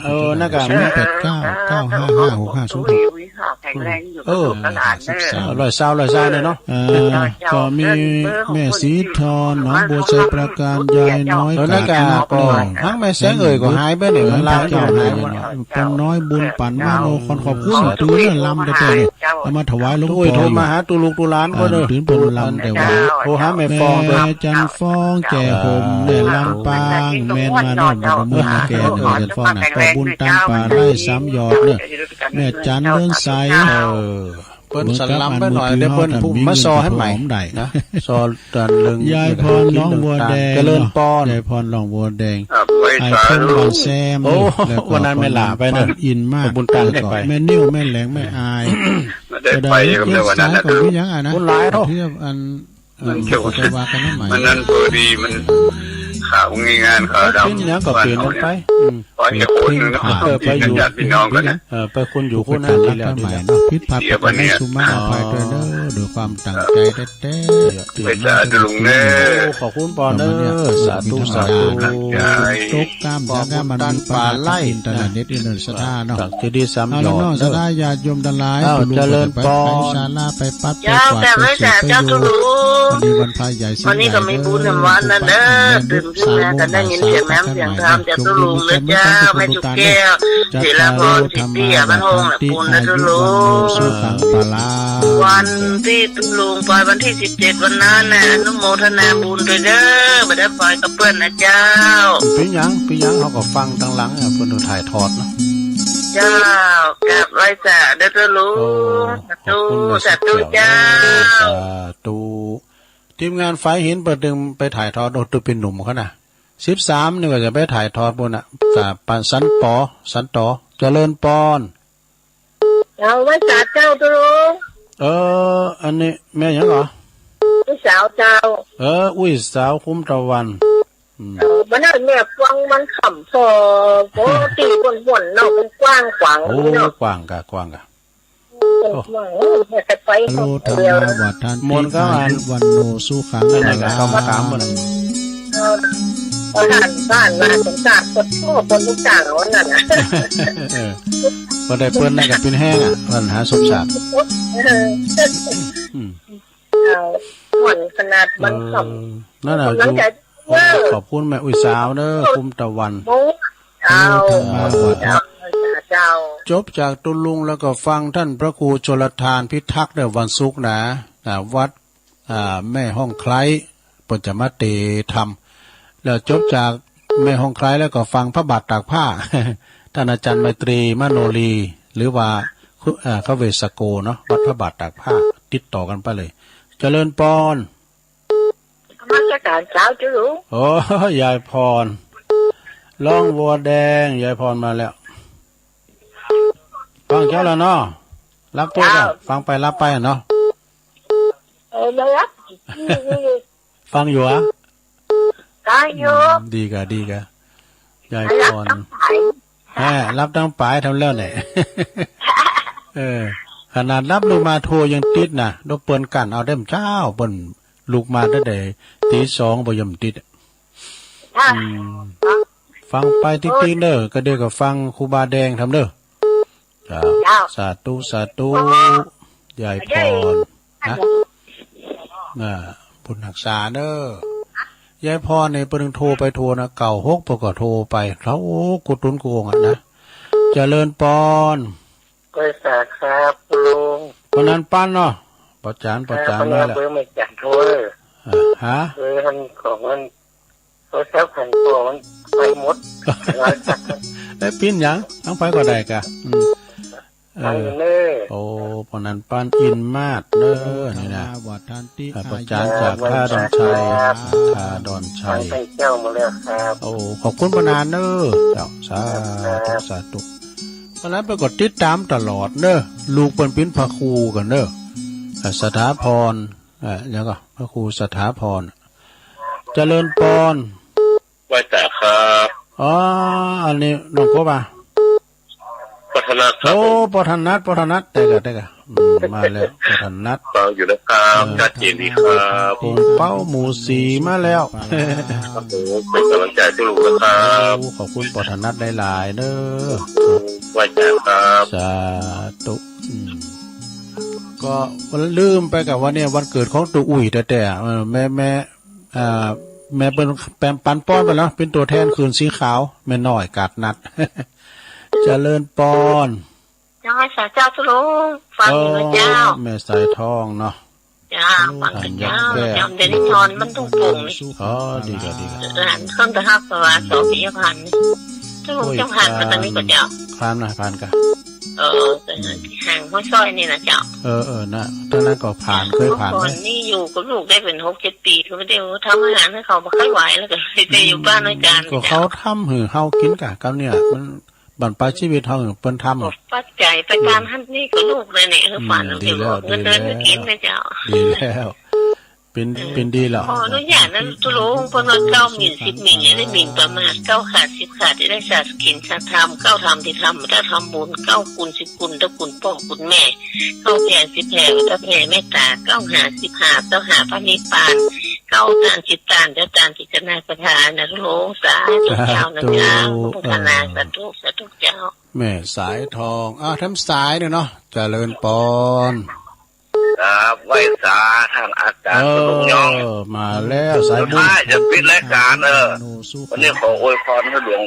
นักการ089650ร้อยเนี่ยเนาะก็มีแม่สีทอนน้องบัวชัยประการยายน้อยนักการก็ทั้งแม่แสงก็หายไปเนี่ยมันลาเจ้าหายเป็นน้อยบุญปั่นมาโนคนขอบคุณตื่นลำแต่เอามาถวายหลวงพ่อโทรมาหาตุลุงตุลานก็เด้อตื่นบนลำแต่ว่าโทรหาแม่ฟองจันฟองแก่ผมแม่ลำปางแม่มาโนบ่มือแก่จันฟองน่ะก็บุญตามป่าไร่3 ยอดเนี่ยแม่จันเดินใสเปิ้นสลับไปหน่อยเดี๋ยวเปิ้นพุ่มมาซอให้ใหม่นะซอตันลึงยายพรน้องบัวแดงเจริญปอนยายพรน้องบัวแดงไอ้คนบานแซมแล้วก็วันนั้นแม่หลาไปเนอะอินมากบุญตาได้ไปแม่นิ้วแม่แหลงแม่อายได้ไปก็ในวันนั้นก็ยังอ่ะนะเทียบอันจะว่ากันใหม่มันนั้นพอดีมันข่าวงานข่าวดำเป็นอย่างก็เปลี่ยนกันไปไปคนไปอยู่พี่น้องกันนะไปคนอยู่คนนั้นดีแล้วใหม่เนาะพิษผักไปสุมาอภัยด้วยเด้อด้วยความตั้งใจแท้ๆไปจ้าลุงเด้อขอบคุณปอนเด้อสาธุสาธุตกกามจากการมันป่าไล่อินเทอร์เน็ตอินเทอร์เน็ตสถานเนาะจะดีซ้ำยอดสถานญาติโยมทั้งหลายเจริญปอนศาลาไปปัดไปกวาดไปเช็ดไปอยู่วันนี้วันพระใหญ่วันนี้ก็ไม่บุญวันนั้นเด้อตื่นขึ้นมากันได้ยินเสียงน้ำเสียงธรรมจากตุลุงเลยเจ้าแม่จุกแก้วศิลาพรสิทธิบ้านห้องปูนนะตุลุงวันที่ตุลุงปล่อยวันที่17วันนั้นนะอนุโมทนาบุญด้วยเด้อไม่ได้ปล่อยกับเพื่อนนะเจ้าปีหยังเขาก็ฟังตั้งหลังเพื่อนถ่ายทอดเนาะเจ้ากับไรจ่าเด้อตุลุงสาธุเจ้าตูทีมงานไฟหินเปิดดึงไปถ่ายทอดโดดตัวเป็นหนุ่มเขาน่ะ13นี่ก็จะไปถ่ายทอดบนน่ะกับปันสันต่อเจริญปอนเอาไว้สาเจ้าตุลุงอันนี้แม่ยังเหรออุ้ยสาวเจ้าอุ้ยสาวคุ้มตะวันมันน่ะแม่ฟังมันขำพอโอ้ตีบ่นๆเนาะเป็นกว้างขวางเนาะกว้างกะโลธรรมวัฏทานมนก็อันวันโนสุขังอะไรก็มาถามมันบ้านมาสงสารคนโง่คนทุกอย่างวันนั้นพอได้เปิ้นนั่นก็เป็นแห้งปัญหาสมศักดิ์หวนขนาดมันขำนั่นน่ะขอบคุณแม่อุ้ยสาวเด้อคุ้มตะวันจบจากตุลุงแล้วก็ฟังท่านพระครูชลทานพิทักษ์ในวันศุกร์นะวัดแม่ห้องไคล้ปัญจมเตธรรมแล้วจบจากแม่ห้องไคล้แล้วก็ฟังพระบาทตากผ้าท่านอาจารย์ไมตรีมโนรีหรือว่าเขาเวสโกเนาะวัดพระบาทตากผ้าติดต่อกันไปเลยเจริญปอนมาจากการเช้าจุลุงโอ้ยายพรล่องวัวแดงยายพรมาแล้วฟังเจ้าแล้วเนาะรับตัวกันฟังไปรับไปเนาะรับฟังอยู่อ่ะอยู่ดีกะยายพรรับตั้งปลายทำแล้วเนี่ย ขนาดรับลูกมาโทรยังติดนะดอกเปิ้นกันเอาเด้มเจ้าเปิ้นลูกมาได้ตีสองบ่ยำติดฟังไปติ๊กๆเด้อก็เดี๋ยวก็ฟังครูบาแดงทำเด้อจ้าสาธุสาธุยายพรนะบุญรักษาเด้อยายพรในเปิ้นโทรไปโทรนะเก่า6ปก็โทรไปเขากุตุนโกงอ่ะนะเจริญปอนก็สาครับลุงคนนั้นปั้นเนาะประจานมาแล้วเบอร์ไม่จัดโทรฮะเบอร์มันของมันโทรศัพท์ของตัวมันไปหมดได้ปิ้นหยังทั้งไปก็ได้กะโอ้ปนันปานอินมาดเด้อนี่นะประจานจากท่าดอนชัยเจ้ามาแล้วครับโอ้ขอบคุณปนานเด้อเจ้าสาธุปนันไปกดติดตามตลอดเด้อลูกเป็นพระครูกันเด้อสถาพรแล้วก็พระครูสถาพรเจริญปอนไหว้แต่ครับอ๋ออันนี้น้องโกบ่าปัทนัทโอ้ปัทนัทแต่ก็มาแล้วปัทนัทเป้าอยู่แล้วครับจัดเจนดีครับผมเป้าหมูสีมาแล้วครับผมเป็นกำลังใจทุกลูกนะครับขอบคุณปัทนัทได้หลายเด้อไหว้แต่ครับสาธุก็ลืมไปกับว่าเนี่ยวันเกิดของตัวอุ้ยแต่แม่แม่เป็นแปมปันป้อนไปแล้วเป็นตัวแทนคืนสีขาวแม่น้อยกาดนัดเจริญปอนยังไงสาเจ้าทุลุงฟังอยู่เจ้าแม่สายทองเนาะจ้าฟังกันเจ้าจำเดนิทอนมันต้องปรุงนี่ดีหลานเครื่องตะฮักประวัติสองปีพันทุลุงจังหันมาตอนนี้ก็เจ้าผ่านกันแต่ห่างห้อยซอยนี่นะเจ้านะตอนนั้นก็เคยผ่านนี่อยู่กับลูกได้เป็น6-7 ปีเขาไม่ได้ทำอาหารให้เขาไม่ค่อยไหวแล้วก็เลยไปอยู่บ้านอาจารย์ก็เขาทำหือเฮากินกะกับเนี่ยมันบั่นปลายชีวิตเฮาเปิ้นทำปัจจัยไปการหั่นนี่กับลูกเลยเนี่ยคือฝันเดี๋ยวเงินเดือนก็กินนะเจ้าดีแล้วเป็นดีแล้วพออนุญาตนั้นทุลุงเพราะว่า9 หมิ่น10 หมิ่นได้หมิ่นประมาท9 ขาด10 ขาดที่ได้ศาสกินศาสธรรม9ทำที่ทำถ้าทำบุญ9 กุล10 กุลถ้ากุลพ่อกุลแม่9แผ่10 แผ่ถ้าแผ่เมตตา9 หา10 หา9 หาพระนิพพาน9 ตานจิตตานเจ้าตานจิตนาประทานนะทุลุงสาธุเจ้านะเจ้าพุทธนาสาธุเจ้าแม่สายทองทำสายเนี่ยเนาะเจริญปอนครับไหว้สาทางอาจารย์ลุงยองมาแล้วสายบุญจะปิดรายการวันนี้ขออวยพรให้หลวง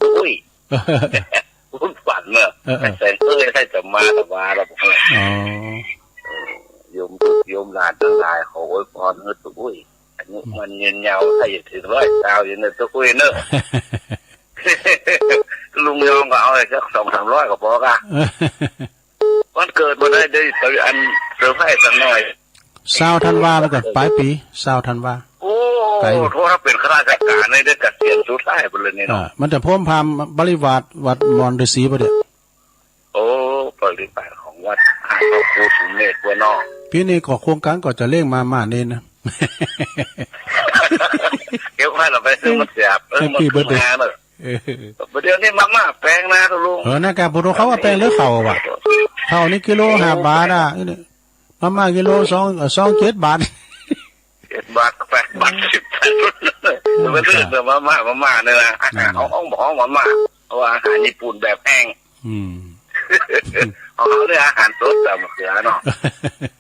ตุ้ยคุณฝันเนอะแต่ให้จะมาแต่ว่าเราบอกเลยโยมหลานทั้งหลายขออวยพรให้ตุ้ยอันนี้มันเงินยาวถ้าอยากถึง100 ดาวอย่างนี้ตุ้ยเนอะลุงยองก็เอาไปสัก200-300ก็พอกันวันเกิดมาได้อันเซอร์ไพรส์สักหน่อย20 ธันวาคมก่อนปลายปี20 ธันวาคมโอ้โทษถ้าเป็นข้าราชการได้เกษียณสุดท้ายไปเลยนี่เนาะมันจะพ่มพามบริวารวัดมอนฤาษีป่ะเดี๋ยวโอ้บริวารของวัดหางเขาคูสุเมธบัวนอกพี่นี่ขอโครงการก็จะเร่งมาเน้นนะเกี่ยวกับเราไปซื้อมาเสียบมาซื้อมาเลยเดี๋ยวนี้มาแปลงนะทุลุงนะการพูดเขาว่าแปลงหรือเข่าว่ะเข่านี่กิโล5 บาทมากิโล7 บาท7 บาท8 บาท10 บาทมันเรื่องมาเนี่ยนะเขาบอกมาเพราะว่าอาหารญี่ปุ่นแบบแห้งเขาเนี่ยอาหารสดตามมะเขือเนาะ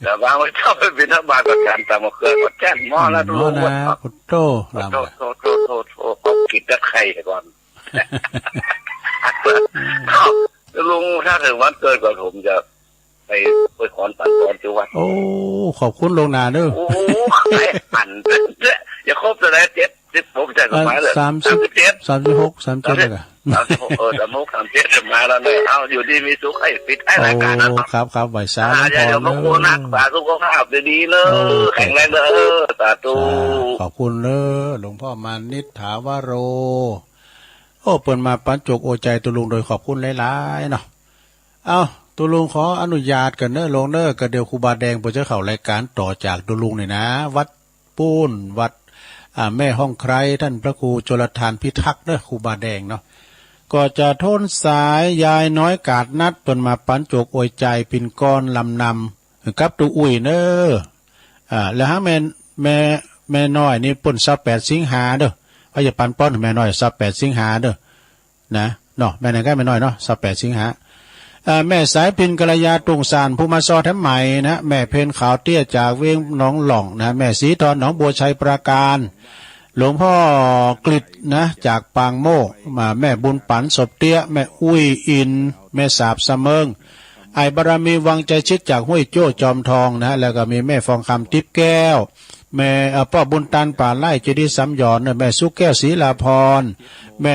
แต่บางวันชอบไปบิณฑบาตกับการตามมะเขือก็แจ้งหม้อแล้วทุลุงพุทโธเขากินตะไคร้ก่อนลุงถ้าถึงวันเกิดก่อนผมจะไปขอนปันตอนที่วัดโอ้ขอบคุณลงนาเด้อโอ้ไอ้ปั่นอย่าครบจะได้70ผมจะกฎหมายเลย37 36 37เลย36 มาแล้วเนี่ยเอาอยู่ดีมีสุขให้ปิดให้รายการนะครับไหวสาธุอย่ามาโกนักสาธุก็ภาพดีๆเลยแข็งแรงเลยสาธุขอบคุณเลยหลวงพ่อมานิษฐาวโรเปิดมาปันจกโอใจตุลุงโดยขอบคุณหลายๆเนาะเอาตุลุงขออนุญาตกันเนอะลงเนอะกระเดียวครูบาแดงผมจะเข้ารายการต่อจากตุลุงนี่นะวัดปูนวัดแม่ห้องใครท่านพระครูโจรทานพิทักษ์เนอะครูบาแดงเนาะ ก็จะโทนสายยายน้อยกาดนัดตนมาปันโจกอวยใจปินก้อนลำนำกับตูอุ้ยเนอแล้วฮะแม่น้อยนี่ป่น28สิงหาเด้อว่าอย่าปันป้อนแม่น้อย28สิงหาเด้อนะเนาะแม่ไหนก็แม่น้อยเนาะ28สิงหาแม่สายพินกัลยาตุงสารผู้มาซอแถมใหม่นะแม่เพนขาวเตี้ยจากเวียงหนองหล่องนะแม่สีทอนหนองบัวชัยปราการหลวงพ่อกฤษนะจากปางโมกมาแม่บุญปันศพเตี้ยแม่อุ้ยอินแม่สาบเสมิงไอบารมีวังใจชิดจากห้วยโจ้จอมทองนะแล้วก็มีแม่ฟองคำทิพย์แก้วแม่พ่อบุญตันป่าไร่เจดีย์สำหยอนแม่สุกแก้วศรีลาพรแม่